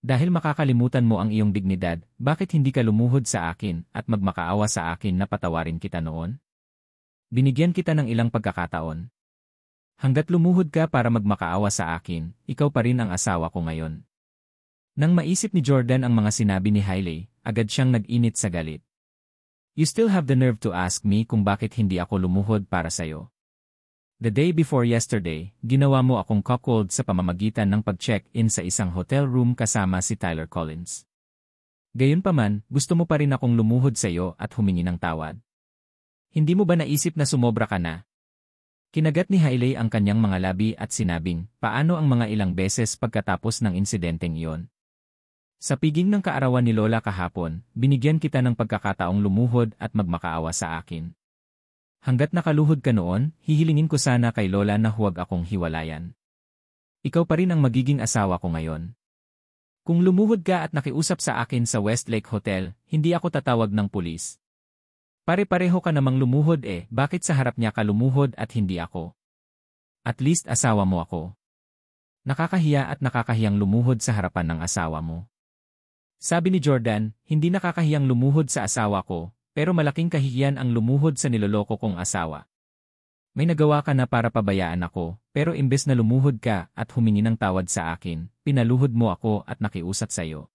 Dahil makakalimutan mo ang iyong dignidad, bakit hindi ka lumuhod sa akin at magmakaawa sa akin na patawarin kita noon? Binigyan kita ng ilang pagkakataon. Hanggat lumuhod ka para magmakaawa sa akin, ikaw pa rin ang asawa ko ngayon." Nang maisip ni Jordan ang mga sinabi ni Hailey, agad siyang nag-init sa galit. "You still have the nerve to ask me kung bakit hindi ako lumuhod para sa'yo. The day before yesterday, ginawa mo akong cuckold sa pamamagitan ng pag-check-in sa isang hotel room kasama si Tyler Collins. Gayunpaman, gusto mo pa rin akong lumuhod sa'yo at humingi ng tawad. Hindi mo ba naisip na sumobra ka na?" Kinagat ni Hailey ang kanyang mga labi at sinabing, "Paano ang mga ilang beses pagkatapos ng insidenteng iyon? Sa piging ng kaarawan ni Lola kahapon, binigyan kita ng pagkakataong lumuhod at magmakaawa sa akin. Hanggat nakaluhod ka noon, hihilingin ko sana kay Lola na huwag akong hiwalayan. Ikaw pa rin ang magiging asawa ko ngayon. Kung lumuhod ka at nakiusap sa akin sa Westlake Hotel, hindi ako tatawag ng pulis. Pare-pareho ka namang lumuhod bakit sa harap niya ka lumuhod at hindi ako? At least asawa mo ako. Nakakahiya at nakakahiyang lumuhod sa harapan ng asawa mo." Sabi ni Jordan, "Hindi nakakahiyang lumuhod sa asawa ko, pero malaking kahihiyan ang lumuhod sa niloloko kong asawa. May nagawa ka na para pabayaan ako, pero imbes na lumuhod ka at humingi ng tawad sa akin, pinaluhod mo ako at nakiusap sa'yo.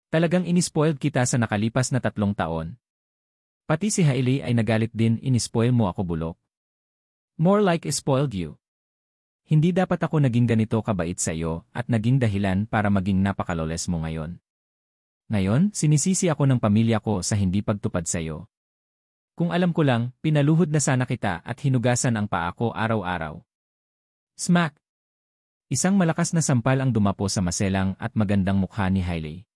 Talagang inispoiled kita sa nakalipas na 3 taon. Pati si Hailey ay nagalit din, inispoil mo ako bulok. More like spoiled you. Hindi dapat ako naging ganito kabait sa iyo at naging dahilan para maging napakaloles mo ngayon. Ngayon, sinisisi ako ng pamilya ko sa hindi pagtupad sa iyo. Kung alam ko lang, pinaluhod na sana kita at hinugasan ang paa ko araw-araw." Smack! Isang malakas na sampal ang dumapo sa maselang at magandang mukha ni Hailey.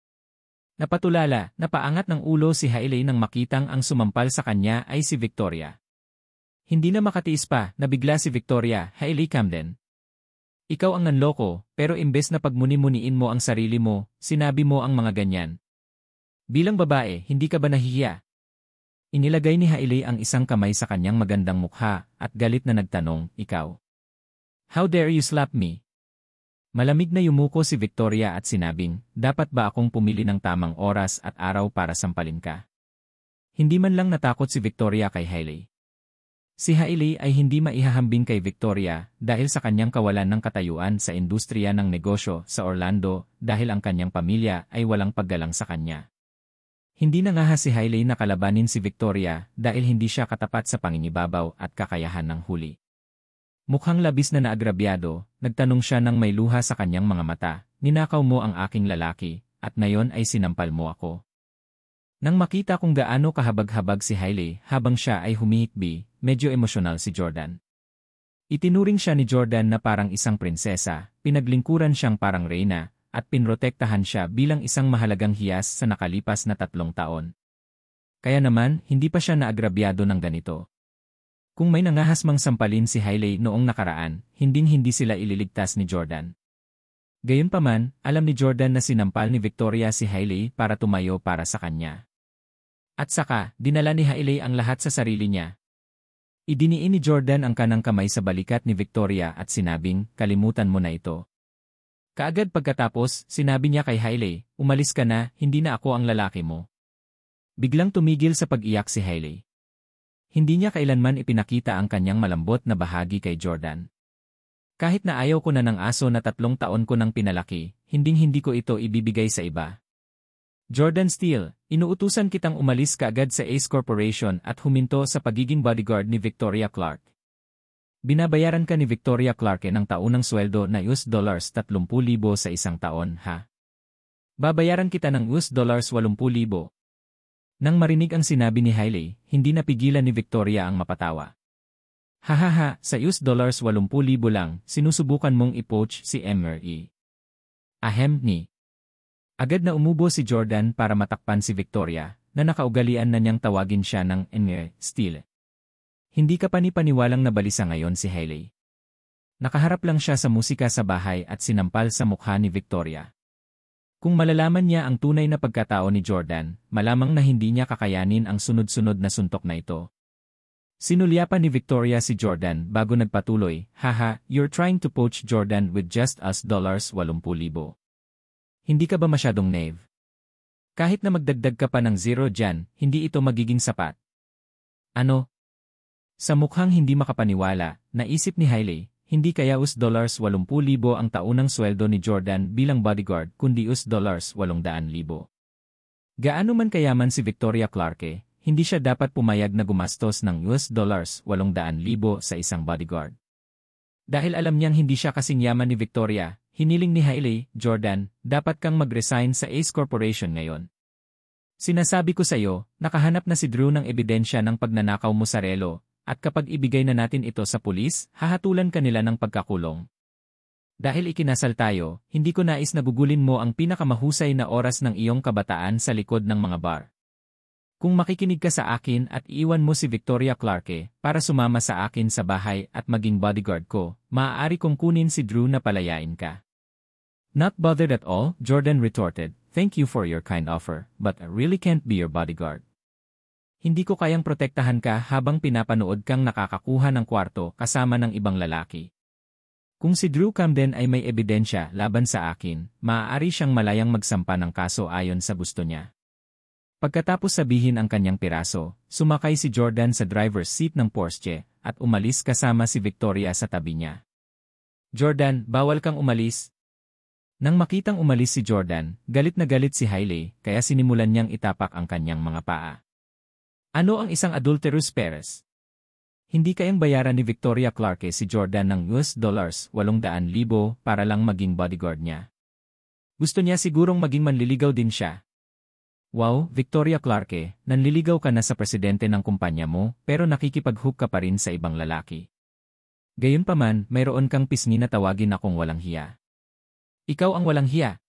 Napatulala, napaangat ng ulo si Hailey nang makitang ang sumampal sa kanya ay si Victoria. Hindi na makatiis pa, nabigla si Victoria, Hailey Camden. Ikaw ang nanloko, pero imbes na pagmuni-muniin mo ang sarili mo, sinabi mo ang mga ganyan. Bilang babae, hindi ka ba nahihiya? Inilagay ni Hailey ang isang kamay sa kanyang magandang mukha at galit na nagtanong, ikaw. How dare you slap me? Malamig na yumuko si Victoria at sinabing, dapat ba akong pumili ng tamang oras at araw para sampalin ka? Hindi man lang natakot si Victoria kay Hailey. Si Hailey ay hindi maihahambing kay Victoria dahil sa kanyang kawalan ng katayuan sa industriya ng negosyo sa Orlando dahil ang kanyang pamilya ay walang paggalang sa kanya. Hindi nangahas si Hailey na kalabanin si Victoria dahil hindi siya katapat sa panginibabaw at kakayahan ng huli. Mukhang labis na naagrabyado, nagtanong siya ng may luha sa kanyang mga mata, ninakaw mo ang aking lalaki, at ngayon ay sinampal mo ako. Nang makita kung gaano kahabag-habag si Hailey habang siya ay humihikbi, medyo emosyonal si Jordan. Itinuring siya ni Jordan na parang isang prinsesa, pinaglingkuran siyang parang reyna, at pinrotektahan siya bilang isang mahalagang hiyas sa nakalipas na 3 taon. Kaya naman, hindi pa siya naagrabyado ng ganito. Kung may nangahas mang sampalin si Hailey noong nakaraan, hinding-hindi sila ililigtas ni Jordan. Gayunpaman, alam ni Jordan na sinampal ni Victoria si Hailey para tumayo para sa kanya. At saka, dinala ni Hailey ang lahat sa sarili niya. Idiniin ni Jordan ang kanang kamay sa balikat ni Victoria at sinabing, kalimutan mo na ito. Kaagad pagkatapos, sinabi niya kay Hailey, umalis ka na, hindi na ako ang lalaki mo. Biglang tumigil sa pag-iyak si Hailey. Hindi niya kailanman ipinakita ang kanyang malambot na bahagi kay Jordan. Kahit na ayaw ko na ng aso na 3 taon ko nang pinalaki, hinding-hindi ko ito ibibigay sa iba. Jordan Steele, inuutusan kitang umalis kaagad sa Ace Corporation at huminto sa pagiging bodyguard ni Victoria Clark. Binabayaran ka ni Victoria Clark ng taunang sweldo na $30,000 sa isang taon, ha? Babayaran kita ng $80,000. Nang marinig ang sinabi ni Hailey, hindi napigilan ni Victoria ang mapatawa. Hahaha, sa $80,000 lang, sinusubukan mong i-poach si Emery. Ahem ni. Agad na umubo si Jordan para matakpan si Victoria, na nakaugalian na niyang tawagin siya ng Emery Steele. Hindi ka panipaniwalang nabalisa ngayon si Hailey. Nakaharap lang siya sa musika sa bahay at sinampal sa mukha ni Victoria. Kung malalaman niya ang tunay na pagkatao ni Jordan, malamang na hindi niya kakayanin ang sunod-sunod na suntok na ito. Sinulyapan ni Victoria si Jordan bago nagpatuloy, haha, you're trying to poach Jordan with just us $80,000. Hindi ka ba masyadong naive? Kahit na magdagdag ka pa ng zero dyan, hindi ito magiging sapat. Ano? Sa mukhang hindi makapaniwala, naisip ni Hailey, hindi kaya $80,000 ang taunang sweldo ni Jordan bilang bodyguard kundi $800,000. Gaano man kayaman si Victoria Clark hindi siya dapat pumayag na gumastos ng $800,000 sa isang bodyguard. Dahil alam niyang hindi siya kasing yaman ni Victoria, hiniling ni Hailey, Jordan, dapat kang mag-resign sa Ace Corporation ngayon. Sinasabi ko sa iyo, nakahanap na si Drew ng ebidensya ng pagnanakaw mo sa relo, at kapag ibigay na natin ito sa pulis, hahatulan ka nila ng pagkakulong. Dahil ikinasal tayo, hindi ko nais na gugulin mo ang pinakamahusay na oras ng iyong kabataan sa likod ng mga bar. Kung makikinig ka sa akin at iiwan mo si Victoria Clark para sumama sa akin sa bahay at maging bodyguard ko, maaari kong kunin si Drew na palayain ka. Not bothered at all, Jordan retorted, thank you for your kind offer, but I really can't be your bodyguard. Hindi ko kayang protektahan ka habang pinapanood kang nakakakuha ng kwarto kasama ng ibang lalaki. Kung si Drew Camden ay may ebidensya laban sa akin, maaari siyang malayang magsampa ng kaso ayon sa gusto niya. Pagkatapos sabihin ang kanyang piraso, sumakay si Jordan sa driver's seat ng Porsche at umalis kasama si Victoria sa tabi niya. Jordan, bawal kang umalis. Nang makitang umalis si Jordan, galit na galit si Hailey kaya sinimulan niyang itapak ang kanyang mga paa. Ano ang isang adulterous Perez? Hindi kayang bayaran ni Victoria Clark si Jordan ng $800,000 para lang maging bodyguard niya. Gusto niya sigurong maging manliligaw din siya. Wow, Victoria Clark, nanliligaw ka na sa presidente ng kumpanya mo pero nakikipag-hook ka pa rin sa ibang lalaki. Gayunpaman, mayroon kang pisngi na tawagin akong walang hiya. Ikaw ang walang hiya.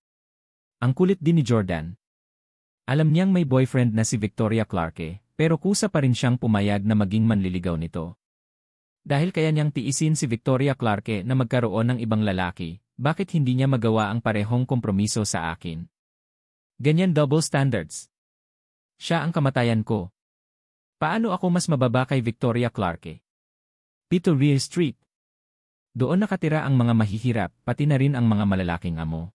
Ang kulit din ni Jordan. Alam niyang may boyfriend na si Victoria Clarke, pero kusa pa rin siyang pumayag na maging manliligaw nito. Dahil kaya niyang tiisin si Victoria Clarke na magkaroon ng ibang lalaki, bakit hindi niya magawa ang parehong kompromiso sa akin? Ganyan double standards. Siya ang kamatayan ko. Paano ako mas mababa kay Victoria Clarke? Peter Street. Doon nakatira ang mga mahihirap, pati na rin ang mga malalaking amo.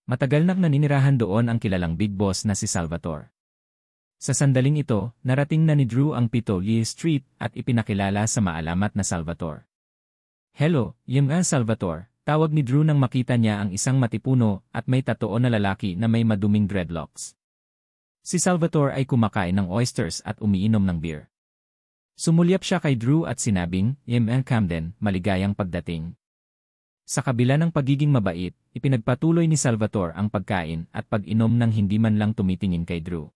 Matagal nang naninirahan doon ang kilalang big boss na si Salvatore. Sa sandaling ito, narating na ni Drew ang Peter Street at ipinakilala sa maalamat na Salvatore. Hello, yung Salvatore, tawag ni Drew nang makita niya ang isang matipuno at may tatoo na lalaki na may maduming dreadlocks. Si Salvatore ay kumakain ng oysters at umiinom ng beer. Sumulyap siya kay Drew at sinabing, Camden, maligayang pagdating. Sa kabila ng pagiging mabait, ipinagpatuloy ni Salvatore ang pagkain at pag-inom nang hindi man lang tumitingin kay Drew.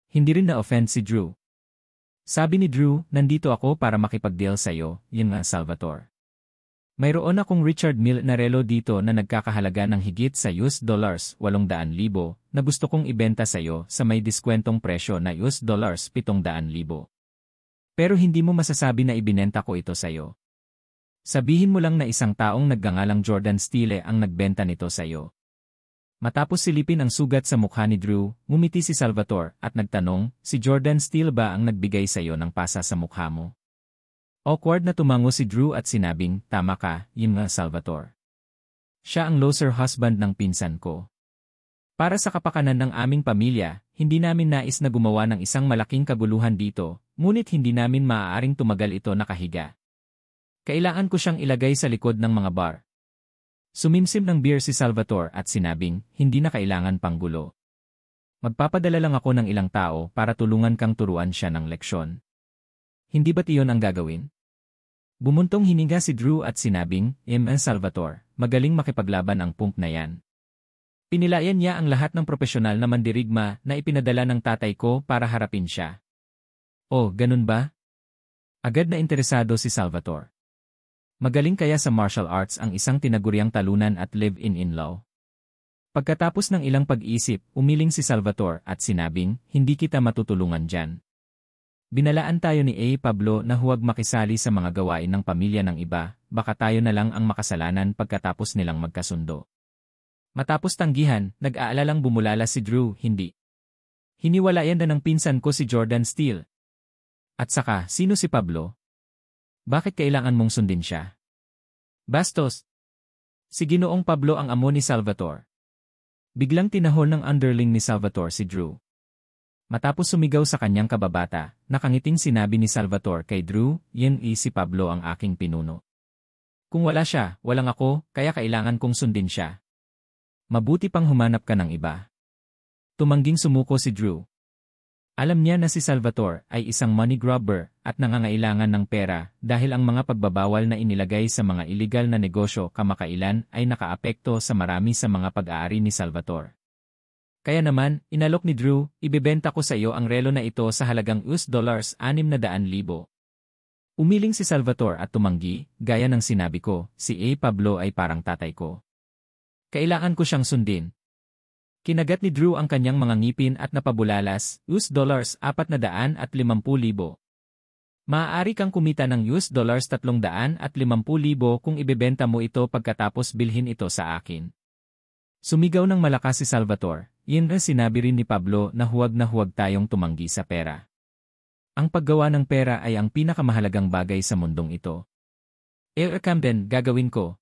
Hindi rin na-offend si Drew. Sabi ni Drew, nandito ako para makipag-deal sa'yo, Salvatore. Mayroon akong Richard Mille na relo dito na nagkakahalaga ng higit sa $800,000 na gusto kong ibenta sa'yo sa may diskwentong presyo na $700,000. Pero hindi mo masasabi na ibinenta ko ito sa'yo. Sabihin mo lang na isang taong nagngangalang Jordan Steele ang nagbenta nito sa'yo. Matapos silipin ang sugat sa mukha ni Drew, ngumiti si Salvatore at nagtanong, si Jordan Steele ba ang nagbigay sa'yo ng pasa sa mukha mo? Awkward na tumango si Drew at sinabing, tama ka, Salvatore. Siya ang loser husband ng pinsan ko. Para sa kapakanan ng aming pamilya, hindi namin nais na gumawa ng isang malaking kaguluhan dito, ngunit hindi namin maaaring tumagal ito nakahiga. Kailangan ko siyang ilagay sa likod ng mga bar. Sumimsim ng beer si Salvatore at sinabing, hindi na kailangan pang gulo. Magpapadala lang ako ng ilang tao para tulungan kang turuan siya ng leksyon. Hindi ba't iyon ang gagawin? Bumuntong hininga si Drew at sinabing, Salvatore, magaling makipaglaban ang punk na yan. Pinilayan niya ang lahat ng propesyonal na mandirigma na ipinadala ng tatay ko para harapin siya. Oh, ganun ba? Agad na interesado si Salvatore. Magaling kaya sa martial arts ang isang tinaguriang talunan at live-in-law? Pagkatapos ng ilang pag-isip, umiling si Salvatore at sinabing, hindi kita matutulungan dyan. Binalaan tayo ni Pablo na huwag makisali sa mga gawain ng pamilya ng iba, baka tayo na lang ang makasalanan pagkatapos nilang magkasundo. Matapos tanggihan, nag-aalalang bumulala si Drew, hindi. Hiniwalayan na ng pinsan ko si Jordan Steele. At saka, sino si Pablo? Bakit kailangan mong sundin siya? Bastos! Si Ginoong Pablo ang amo ni Salvatore. Biglang tinahol ng underling ni Salvatore si Drew. Matapos sumigaw sa kanyang kababata, nakangiting sinabi ni Salvatore kay Drew, si Pablo ang aking pinuno. Kung wala siya, walang ako, kaya kailangan kong sundin siya. Mabuti pang humanap ka ng iba. Tumangging sumuko si Drew. Alam niya na si Salvatore ay isang money grabber at nangangailangan ng pera dahil ang mga pagbabawal na inilagay sa mga illegal na negosyo kamakailan ay nakaapekto sa marami sa mga pag-aari ni Salvatore. Kaya naman, inalok ni Drew, ibebenta ko sa iyo ang relo na ito sa halagang $600,000. Umiling si Salvatore at tumanggi, gaya ng sinabi ko, si Pablo ay parang tatay ko. Kailangan ko siyang sundin. Kinagat ni Drew ang kanyang mga ngipin at napabulalas, $450,000. Maaari kang kumita ng $350,000 kung ibebenta mo ito pagkatapos bilhin ito sa akin. Sumigaw ng malakas si Salvatore, sinabi rin ni Pablo na huwag tayong tumanggi sa pera. Ang paggawa ng pera ay ang pinakamahalagang bagay sa mundong ito. Camden, gagawin ko.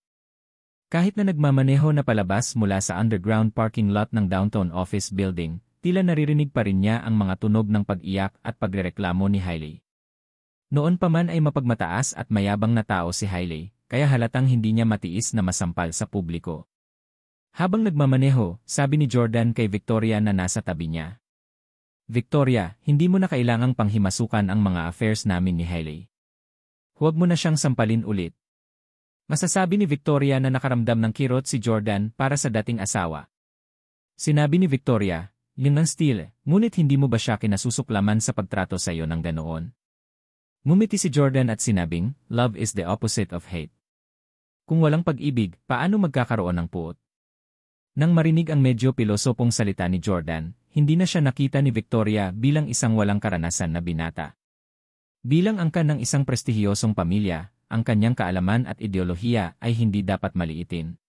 Kahit na nagmamaneho na palabas mula sa underground parking lot ng downtown office building, tila naririnig pa rin niya ang mga tunog ng pag-iyak at pagrereklamo ni Hailey. Noon pa man ay mapagmataas at mayabang na tao si Hailey, kaya halatang hindi niya matiis na masampal sa publiko. Habang nagmamaneho, sabi ni Jordan kay Victoria na nasa tabi niya. Victoria, hindi mo na kailangang panghimasukan ang mga affairs namin ni Hailey. Huwag mo na siyang sampalin ulit. Masasabi ni Victoria na nakaramdam ng kirot si Jordan para sa dating asawa. Sinabi ni Victoria, ang Steele, ngunit hindi mo ba siya kinasusuklaman sa pagtrato sa iyo ng ganoon? Ngumiti si Jordan at sinabing, love is the opposite of hate. Kung walang pag-ibig, paano magkakaroon ng puot? Nang marinig ang medyo pilosopong salita ni Jordan, hindi na siya nakita ni Victoria bilang isang walang karanasan na binata. Bilang angkan ng isang prestihiyosong pamilya, ang kanyang kaalaman at ideolohiya ay hindi dapat maliitin.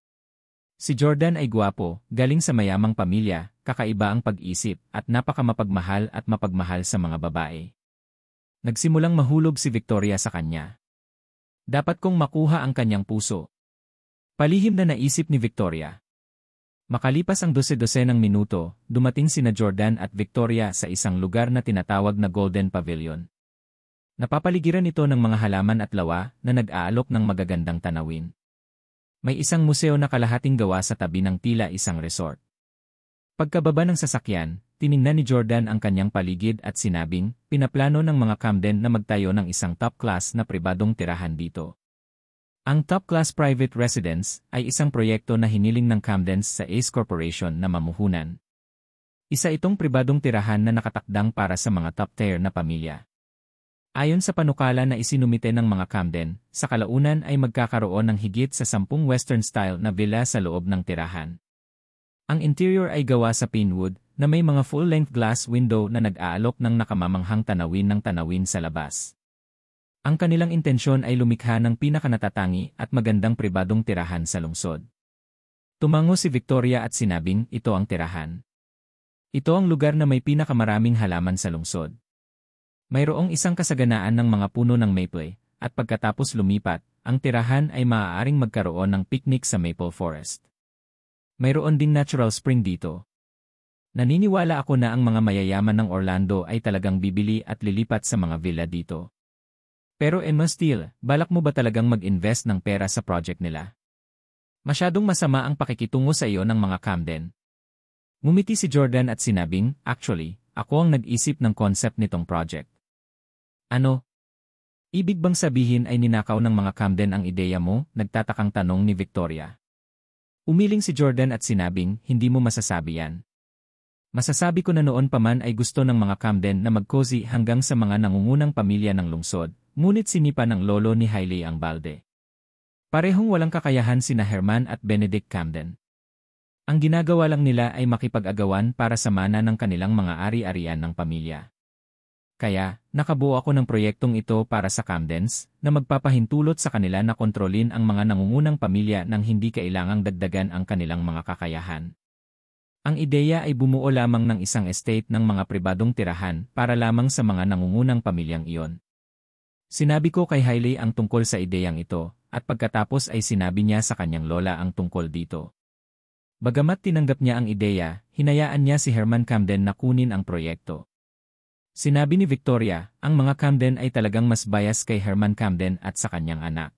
Si Jordan ay gwapo, galing sa mayamang pamilya, kakaiba ang pag-isip, at napakamapagmahal at mapagmahal sa mga babae. Nagsimulang mahulog si Victoria sa kanya. Dapat kong makuha ang kanyang puso. Palihim na naisip ni Victoria. Makalipas ang 12 ng minuto, dumating sina Jordan at Victoria sa isang lugar na tinatawag na Golden Pavilion. Napapaligiran ito ng mga halaman at lawa na nag-aalok ng magagandang tanawin. May isang museo na kalahating gawa sa tabi ng tila isang resort. Pagkababa ng sasakyan, tiningnan ni Jordan ang kanyang paligid at sinabing, pinaplano ng mga Camden na magtayo ng isang top-class na pribadong tirahan dito. Ang top-class private residence ay isang proyekto na hiniling ng Camdens sa Ace Corporation na mamuhunan. Isa itong pribadong tirahan na nakatakdang para sa mga top-tier na pamilya. Ayon sa panukala na isinumite ng mga Camden, sa kalaunan ay magkakaroon ng higit sa 10 Western-style na villa sa loob ng tirahan. Ang interior ay gawa sa pinewood na may mga full-length glass window na nag-aalok ng nakamamanghang tanawin sa labas. Ang kanilang intensyon ay lumikha ng pinakanatatangi at magandang pribadong tirahan sa lungsod. Tumango si Victoria at sinabing, ito ang tirahan. Ito ang lugar na may pinakamaraming halaman sa lungsod. Mayroong isang kasaganaan ng mga puno ng maple, at pagkatapos lumipat, ang tirahan ay maaaring magkaroon ng picnic sa maple forest. Mayroon ding natural spring dito. Naniniwala ako na ang mga mayayaman ng Orlando ay talagang bibili at lilipat sa mga villa dito. Pero Emma Steele, balak mo ba talagang mag-invest ng pera sa project nila? Masyadong masama ang pakikitungo sa iyo ng mga Camden. Ngumiti si Jordan at sinabing, actually, ako ang nag-isip ng concept nitong project. Ano? Ibig bang sabihin ay ninakaw ng mga Camden ang ideya mo? Nagtatakang tanong ni Victoria. Umiling si Jordan at sinabing, hindi mo masasabi yan. Masasabi ko na noon pa man ay gusto ng mga Camden na mag-cozy hanggang sa mga nangungunang pamilya ng lungsod. Ngunit sinipa ng lolo ni Hailey ang balde. Parehong walang kakayahan sina Herman at Benedict Camden. Ang ginagawa lang nila ay makipag-agawan para sa mana ng kanilang mga ari-arian ng pamilya. Kaya, nakabuo ako ng proyektong ito para sa Camdens, na magpapahintulot sa kanila na kontrolin ang mga nangungunang pamilya nang hindi kailangang dagdagan ang kanilang mga kakayahan. Ang ideya ay bumuo lamang ng isang estate ng mga pribadong tirahan para lamang sa mga nangungunang pamilyang iyon. Sinabi ko kay Hailey ang tungkol sa ideyang ito, at pagkatapos ay sinabi niya sa kanyang lola ang tungkol dito. Bagamat tinanggap niya ang ideya, hinayaan niya si Herman Camden na kunin ang proyekto. Sinabi ni Victoria, ang mga Camden ay talagang mas bias kay Herman Camden at sa kanyang anak.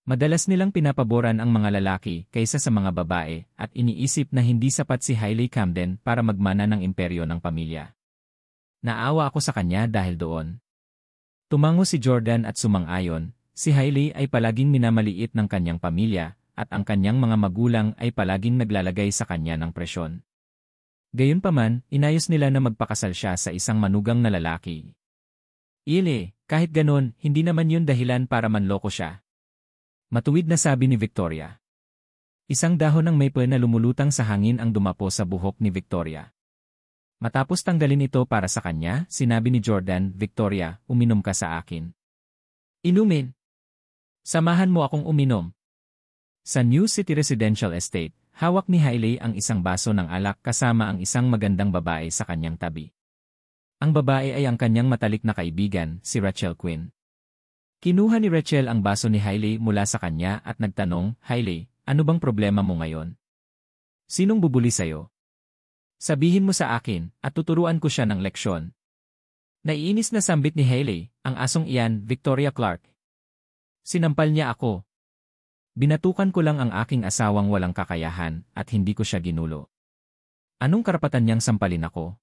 Madalas nilang pinapaboran ang mga lalaki kaysa sa mga babae at iniisip na hindi sapat si Hailey Camden para magmana ng imperyo ng pamilya. Naawa ako sa kanya dahil doon. Tumango si Jordan at sumang-ayon, si Hailey ay palaging minamaliit ng kanyang pamilya, at ang kanyang mga magulang ay palaging naglalagay sa kanya ng presyon. Gayunpaman, inayos nila na magpakasal siya sa isang manugang na lalaki. Kahit ganon, hindi naman yun dahilan para manloko siya. Matuwid na sabi ni Victoria. Isang dahon ng maple na lumulutang sa hangin ang dumapo sa buhok ni Victoria. Matapos tanggalin ito para sa kanya, sinabi ni Jordan, Victoria, uminom ka sa akin. Inumin. Samahan mo akong uminom. Sa New City Residential Estate, hawak ni Hailey ang isang baso ng alak kasama ang isang magandang babae sa kanyang tabi. Ang babae ay ang kanyang matalik na kaibigan, si Rachel Quinn. Kinuha ni Rachel ang baso ni Hailey mula sa kanya at nagtanong, Hailey, ano bang problema mo ngayon? Sinong bubuli sa'yo? Sabihin mo sa akin, at tuturuan ko siya ng leksyon. Naiinis na sambit ni Hailey, ang asong iyan, Victoria Clark. Sinampal niya ako. Binatukan ko lang ang aking asawang walang kakayahan, at hindi ko siya ginulo. Anong karapatan niyang sampalin ako?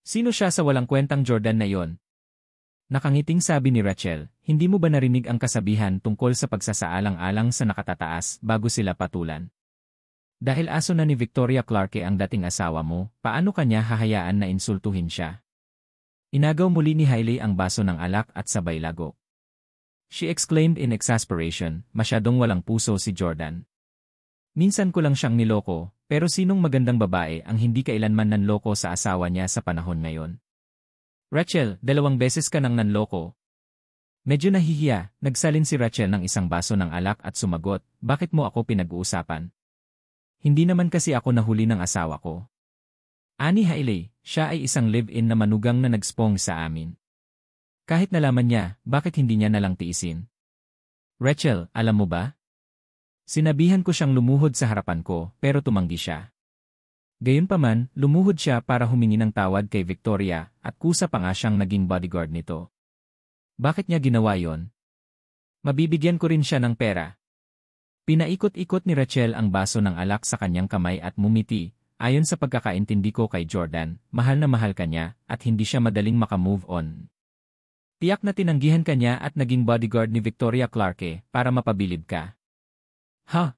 Sino siya sa walang kwentang Jordan na iyon? Nakangiting sabi ni Rachel, hindi mo ba narinig ang kasabihan tungkol sa pagsasaalang-alang sa nakatataas bago sila patulan? Dahil aso na ni Victoria Clarke ang dating asawa mo, paano kanya hahayaan na insultuhin siya? Inagaw muli ni Hailey ang baso ng alak at sabay lagok. She exclaimed in exasperation, masyadong walang puso si Jordan. Minsan ko lang siyang niloko, pero sinong magandang babae ang hindi kailanman nanloko sa asawa niya sa panahon ngayon? Rachel, 2 beses ka nang nanloko. Medyo nahihiya, nagsalin si Rachel ng isang baso ng alak at sumagot, bakit mo ako pinag-uusapan? Hindi naman kasi ako nahuli ng asawa ko. Ani Hailey, siya ay isang live-in na manugang na nagspong sa amin. Kahit nalaman niya, bakit hindi niya nalang tiisin? Rachel, alam mo ba? Sinabihan ko siyang lumuhod sa harapan ko, pero tumanggi siya. Gayunpaman, lumuhod siya para humingi ng tawad kay Victoria at kusa pa nga siyang naging bodyguard nito. Bakit niya ginawa yon? Mabibigyan ko rin siya ng pera. Pinaikot-ikot ni Rachel ang baso ng alak sa kanyang kamay at mumiti. Ayon sa pagkakaintindi ko kay Jordan, mahal na mahal kanya at hindi siya madaling makamove on. Tiyak na tinanggihan kanya at naging bodyguard ni Victoria Clarke para mapabilib ka. Ha?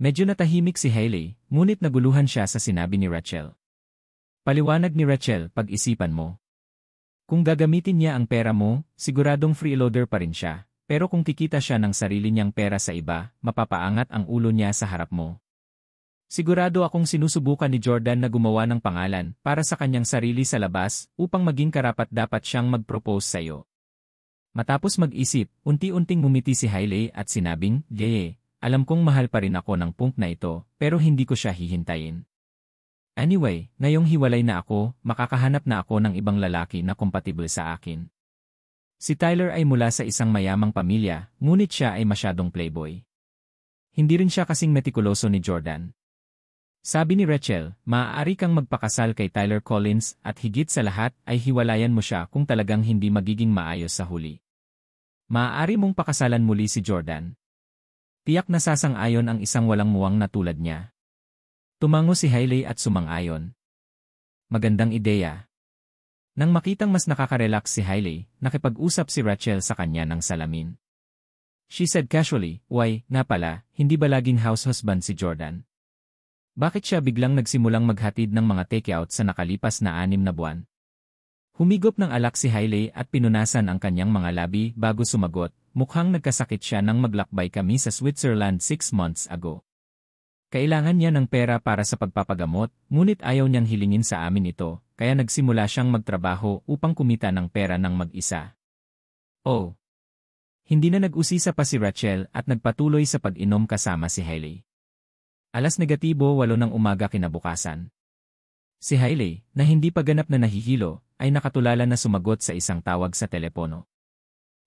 Medyo natahimik si Hailey, ngunit naguluhan siya sa sinabi ni Rachel. Paliwanag ni Rachel, pag-isipan mo. Kung gagamitin niya ang pera mo, siguradong freeloader pa rin siya, pero kung kikita siya ng sarili niyang pera sa iba, mapapaangat ang ulo niya sa harap mo. Sigurado akong sinusubukan ni Jordan na gumawa ng pangalan para sa kanyang sarili sa labas upang maging karapat-dapat siyang mag-propose sa iyo. Matapos mag-isip, unti-unting ngumiti si Hailey at sinabing, "Yeye, alam kong mahal pa rin ako ng punk na ito, pero hindi ko siya hihintayin. Anyway, ngayong hiwalay na ako, makakahanap na ako ng ibang lalaki na kompatible sa akin." Si Tyler ay mula sa isang mayamang pamilya, ngunit siya ay masyadong playboy. Hindi rin siya kasing metikuloso ni Jordan. Sabi ni Rachel, maaari kang magpakasal kay Tyler Collins at higit sa lahat ay hiwalayan mo siya kung talagang hindi magiging maayos sa huli. Maaari mong pakasalan muli si Jordan. Tiyak na sasang-ayon ang isang walang muwang na tulad niya. Tumango si Hailey at sumang-ayon. Magandang ideya. Nang makitang mas nakaka-relax si Hailey, nakipag-usap si Rachel sa kanya ng salamin. She said casually, "Why, nga pala, hindi ba laging house husband si Jordan? Bakit siya biglang nagsimulang maghatid ng mga takeout sa nakalipas na 6 na buwan?" Humigop ng alak si Hailey at pinunasan ang kanyang mga labi bago sumagot, mukhang nagkasakit siya nang maglakbay kami sa Switzerland 6 months ago. Kailangan niya ng pera para sa pagpapagamot, ngunit ayaw niyang hilingin sa amin ito, kaya nagsimula siyang magtrabaho upang kumita ng pera ng mag-isa. Oh! Hindi na nag-usisa pa si Rachel at nagpatuloy sa pag-inom kasama si Hailey. 8:08 ng umaga kinabukasan. Si Hailey, na hindi pa ganap na nahihilo, ay nakatulala na sumagot sa isang tawag sa telepono.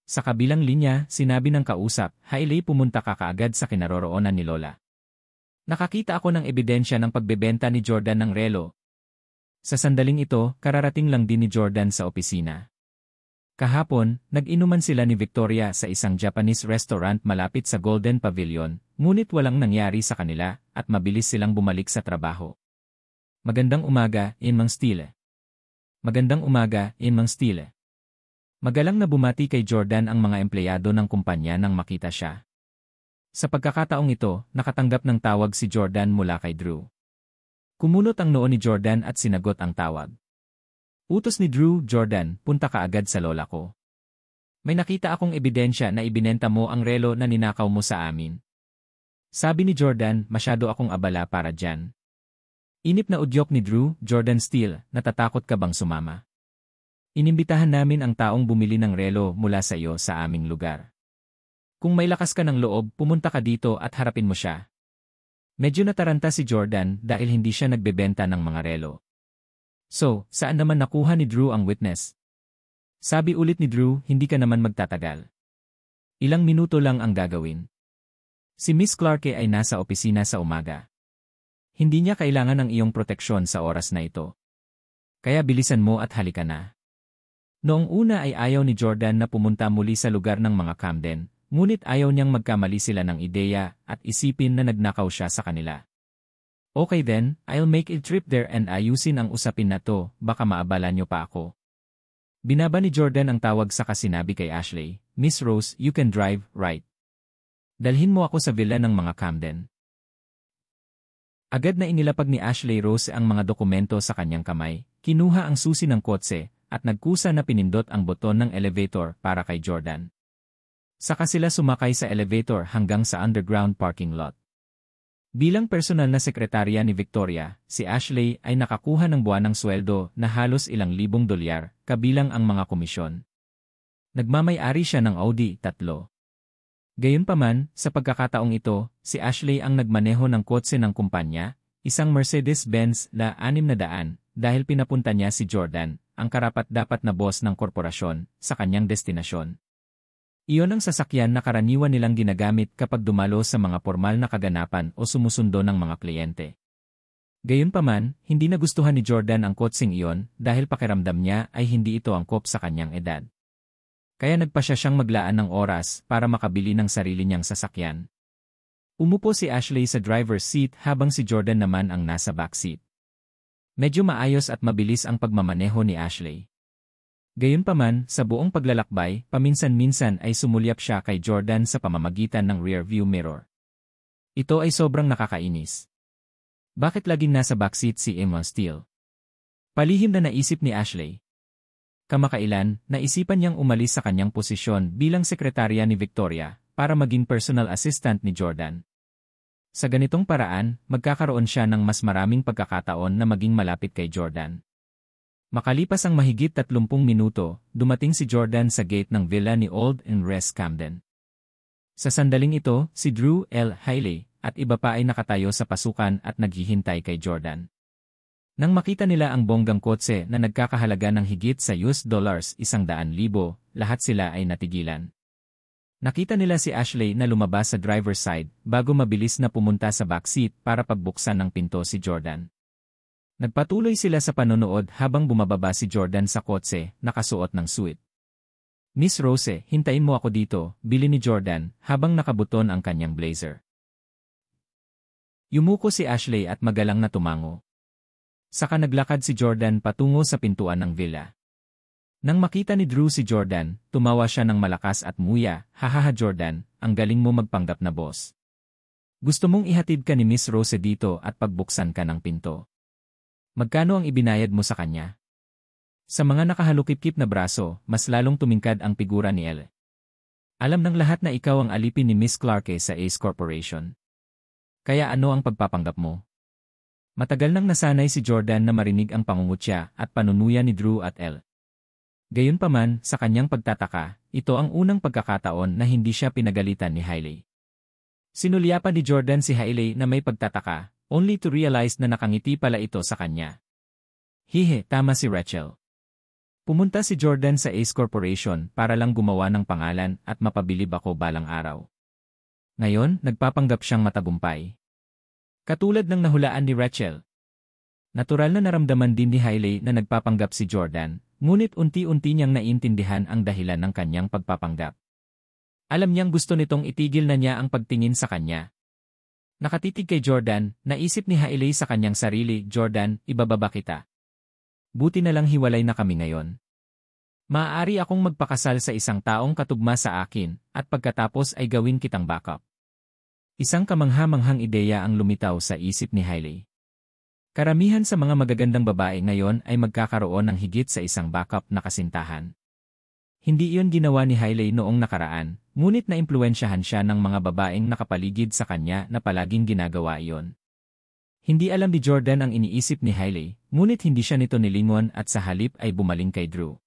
Sa kabilang linya, sinabi ng kausap, "Hailey, pumunta ka kaagad sa kinaroroonan ni Lola. Nakakita ako ng ebidensya ng pagbebenta ni Jordan ng relo." Sa sandaling ito, kararating lang din ni Jordan sa opisina. Kahapon, nag-inuman sila ni Victoria sa isang Japanese restaurant malapit sa Golden Pavilion, ngunit walang nangyari sa kanila at mabilis silang bumalik sa trabaho. Magandang umaga, Mang Steele. Magandang umaga, Mang Steele. Magalang na bumati kay Jordan ang mga empleyado ng kumpanya nang makita siya. Sa pagkakataong ito, nakatanggap ng tawag si Jordan mula kay Drew. Kumunot ang noo ni Jordan at sinagot ang tawag. Utos ni Drew, "Jordan, punta ka agad sa lola ko. May nakita akong ebidensya na ibinenta mo ang relo na ninakaw mo sa amin." Sabi ni Jordan, "Masyado akong abala para dyan." Inip na udyok ni Drew, "Jordan Steele, natatakot ka bang sumama? Inimbitahan namin ang taong bumili ng relo mula sa iyo sa aming lugar. Kung may lakas ka ng loob, pumunta ka dito at harapin mo siya." Medyo nataranta si Jordan dahil hindi siya nagbebenta ng mga relo. "So, saan naman nakuha ni Drew ang witness?" Sabi ulit ni Drew, "Hindi ka naman magtatagal. Ilang minuto lang ang gagawin. Si Miss Clarke ay nasa opisina sa umaga. Hindi niya kailangan ng iyong proteksyon sa oras na ito. Kaya bilisan mo at halika na." Noong una ay ayaw ni Jordan na pumunta muli sa lugar ng mga Camden, ngunit ayaw niyang magkamali sila ng ideya at isipin na nagnakaw siya sa kanila. "Okay then, I'll make a trip there and ayusin ang usapin na to, baka maabala niyo pa ako." Binaba ni Jordan ang tawag saka sinabi kay Ashley, "Miss Rose, you can drive, right? Dalhin mo ako sa villa ng mga Camden." Agad na inilapag ni Ashley Rose ang mga dokumento sa kanyang kamay, kinuha ang susi ng kotse, at nagkusa na pinindot ang buton ng elevator para kay Jordan. Saka sila sumakay sa elevator hanggang sa underground parking lot. Bilang personal na sekretarya ni Victoria, si Ashley ay nakakuha ng buwanang sweldo na halos ilang libong dolyar, kabilang ang mga komisyon. Nagmamay-ari siya ng Audi 3. Gayunpaman, sa pagkakataong ito, si Ashley ang nagmaneho ng kotse ng kumpanya, isang Mercedes-Benz na 600, dahil pinapunta niya si Jordan, ang karapat-dapat na boss ng korporasyon, sa kanyang destinasyon. Iyon ang sasakyan na karaniwan nilang ginagamit kapag dumalo sa mga formal na kaganapan o sumusundo ng mga kliyente. Gayunpaman, hindi nagustuhan ni Jordan ang kotseng iyon dahil pakiramdam niya ay hindi ito angkop sa kanyang edad. Kaya nagpasya siyang maglaan ng oras para makabili ng sarili niyang sasakyan. Umupo si Ashley sa driver's seat habang si Jordan naman ang nasa backseat. Medyo maayos at mabilis ang pagmamaneho ni Ashley. Gayunpaman, sa buong paglalakbay, paminsan-minsan ay sumulyap siya kay Jordan sa pamamagitan ng rearview mirror. Ito ay sobrang nakakainis. Bakit laging nasa backseat si Emma Steele? Palihim na naisip ni Ashley. Kamakailan, naisipan niyang umalis sa kanyang posisyon bilang sekretarya ni Victoria para maging personal assistant ni Jordan. Sa ganitong paraan, magkakaroon siya ng mas maraming pagkakataon na maging malapit kay Jordan. Makalipas ang mahigit 30 minuto, dumating si Jordan sa gate ng villa ni Old and West Camden. Sa sandaling ito, si Drew L. Haley at iba pa ay nakatayo sa pasukan at naghihintay kay Jordan. Nang makita nila ang bonggang kotse na nagkakahalaga ng higit sa $100,000, lahat sila ay natigilan. Nakita nila si Ashley na lumabas sa driver's side bago mabilis na pumunta sa backseat para pagbuksan ng pinto si Jordan. Nagpatuloy sila sa panonood habang bumababa si Jordan sa kotse, nakasuot ng suit. Miss Rose, hintayin mo ako dito, bili ni Jordan habang nakabuton ang kanyang blazer. Yumuko si Ashley at magalang na tumango. Saka naglakad si Jordan patungo sa pintuan ng villa. Nang makita ni Drew si Jordan, tumawa siya ng malakas at muya, "Hahaha Jordan, ang galing mo magpanggap na boss. Gusto mong ihatid ka ni Miss Rose dito at pagbuksan ka ng pinto. Magkano ang ibinayad mo sa kanya?" Sa mga nakahalukip-kip na braso, mas lalong tumingkad ang figura ni Elle. Alam ng lahat na ikaw ang alipin ni Miss Clarke sa Ace Corporation. Kaya ano ang pagpapanggap mo? Matagal nang nasanay si Jordan na marinig ang pangungutya at panunuya ni Drew at Elle. Gayunpaman, sa kanyang pagtataka, ito ang unang pagkakataon na hindi siya pinagalitan ni Haley. Sinulyapan ni Jordan si Haley na may pagtataka, only to realize na nakangiti pala ito sa kanya. Hihe, tama si Rachel. Pumunta si Jordan sa Ace Corporation para lang gumawa ng pangalan at mapabilib ako balang araw. Ngayon, nagpapanggap siyang matagumpay. Katulad ng nahulaan ni Rachel. Natural na naramdaman din ni Haley na nagpapanggap si Jordan, ngunit unti-unti niyang naiintindihan ang dahilan ng kanyang pagpapanggap. Alam niyang gusto nitong itigil na niya ang pagtingin sa kanya. Nakatitig kay Jordan, naisip ni Haley sa kanyang sarili, "Jordan, ibababa kita. Buti na lang hiwalay na kami ngayon. Maaari akong magpakasal sa isang taong katugma sa akin, at pagkatapos ay gawin kitang backup." Isang kamangha-manghang ideya ang lumitaw sa isip ni Haley. Karamihan sa mga magagandang babae ngayon ay magkakaroon ng higit sa isang backup na kasintahan. Hindi iyon ginawa ni Haley noong nakaraan, ngunit naimpluwensyahan siya ng mga babaeng nakapaligid sa kanya na palaging ginagawa iyon. Hindi alam ni Jordan ang iniisip ni Haley, ngunit hindi siya nito nilingon at sa halip ay bumaling kay Drew.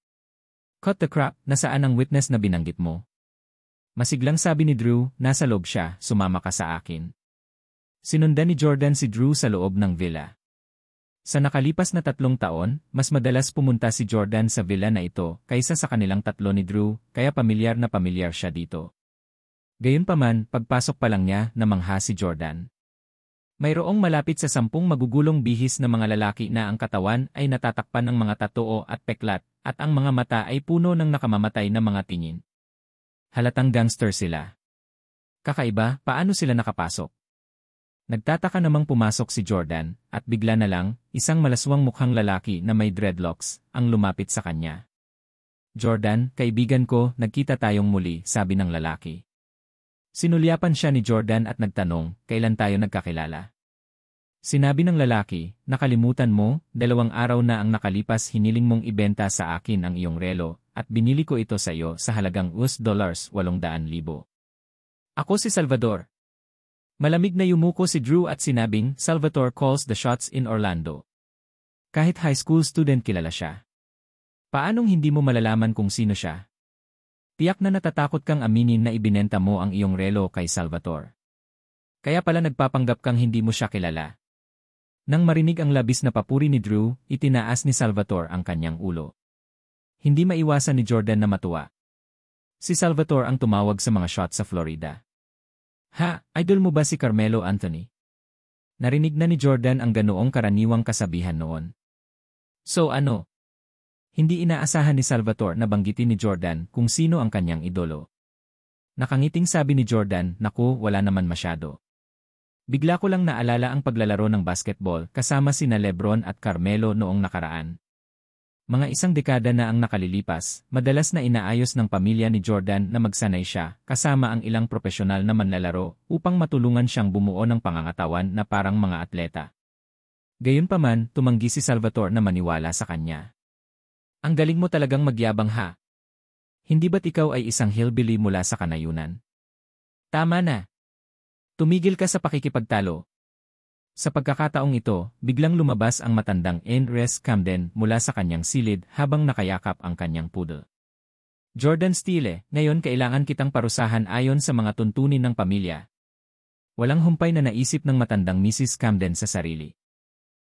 "Cut the crap, nasaan ang witness na binanggit mo?" Masiglang sabi ni Drew, "Nasa loob siya, sumama ka sa akin." Sinundan ni Jordan si Drew sa loob ng villa. Sa nakalipas na 3 taon, mas madalas pumunta si Jordan sa villa na ito kaysa sa kanilang tatlo ni Drew, kaya pamilyar na pamilyar siya dito. Gayunpaman, pagpasok pa lang niya, namangha si Jordan. Mayroong malapit sa 10 magugulong bihis na mga lalaki na ang katawan ay natatakpan ng mga tatoo at peklat, at ang mga mata ay puno ng nakamamatay na mga tingin. Halatang gangster sila. Kakaiba, paano sila nakapasok? Nagtataka namang pumasok si Jordan, at bigla na lang, isang malaswang mukhang lalaki na may dreadlocks, ang lumapit sa kanya. "Jordan, kaibigan ko, nagkita tayong muli," sabi ng lalaki. Sinulyapan siya ni Jordan at nagtanong, "Kailan tayo nagkakilala?" Sinabi ng lalaki, "Nakalimutan mo, 2 araw na ang nakalipas hiniling mong ibenta sa akin ang iyong relo, at binili ko ito sa iyo sa halagang $800,000. Ako si Salvador. Malamig na yumuko si Drew at sinabing, Salvatore calls the shots in Orlando. Kahit high school student kilala siya. Paanong hindi mo malalaman kung sino siya? Tiyak na natatakot kang aminin na ibinenta mo ang iyong relo kay Salvatore. Kaya pala nagpapanggap kang hindi mo siya kilala. Nang marinig ang labis na papuri ni Drew, itinaas ni Salvatore ang kanyang ulo. Hindi maiwasan ni Jordan na matuwa. Si Salvatore ang tumawag sa mga shot sa Florida. Ha, idol mo ba si Carmelo Anthony? Narinig na ni Jordan ang ganoong karaniwang kasabihan noon. So ano? Hindi inaasahan ni Salvatore na banggitin ni Jordan kung sino ang kanyang idolo. Nakangiting sabi ni Jordan, naku, wala naman masyado. Bigla ko lang naalala ang paglalaro ng basketball kasama sina Lebron at Carmelo noong nakaraan. Mga isang dekada na ang nakalilipas, madalas na inaayos ng pamilya ni Jordan na magsanay siya kasama ang ilang profesional na manlalaro upang matulungan siyang bumuo ng pangangatawan na parang mga atleta. Gayunpaman, tumanggi si Salvatore na maniwala sa kanya. Ang galing mo talagang magyabang ha. Hindi ba't ikaw ay isang hillbilly mula sa kanayunan? Tama na. Tumigil ka sa pakikipagtalo. Sa pagkakataong ito, biglang lumabas ang matandang Andres Camden mula sa kanyang silid habang nakayakap ang kanyang poodle. Jordan Steele, ngayon kailangan kitang parusahan ayon sa mga tuntunin ng pamilya. Walang humpay na naisip ng matandang Mrs. Camden sa sarili.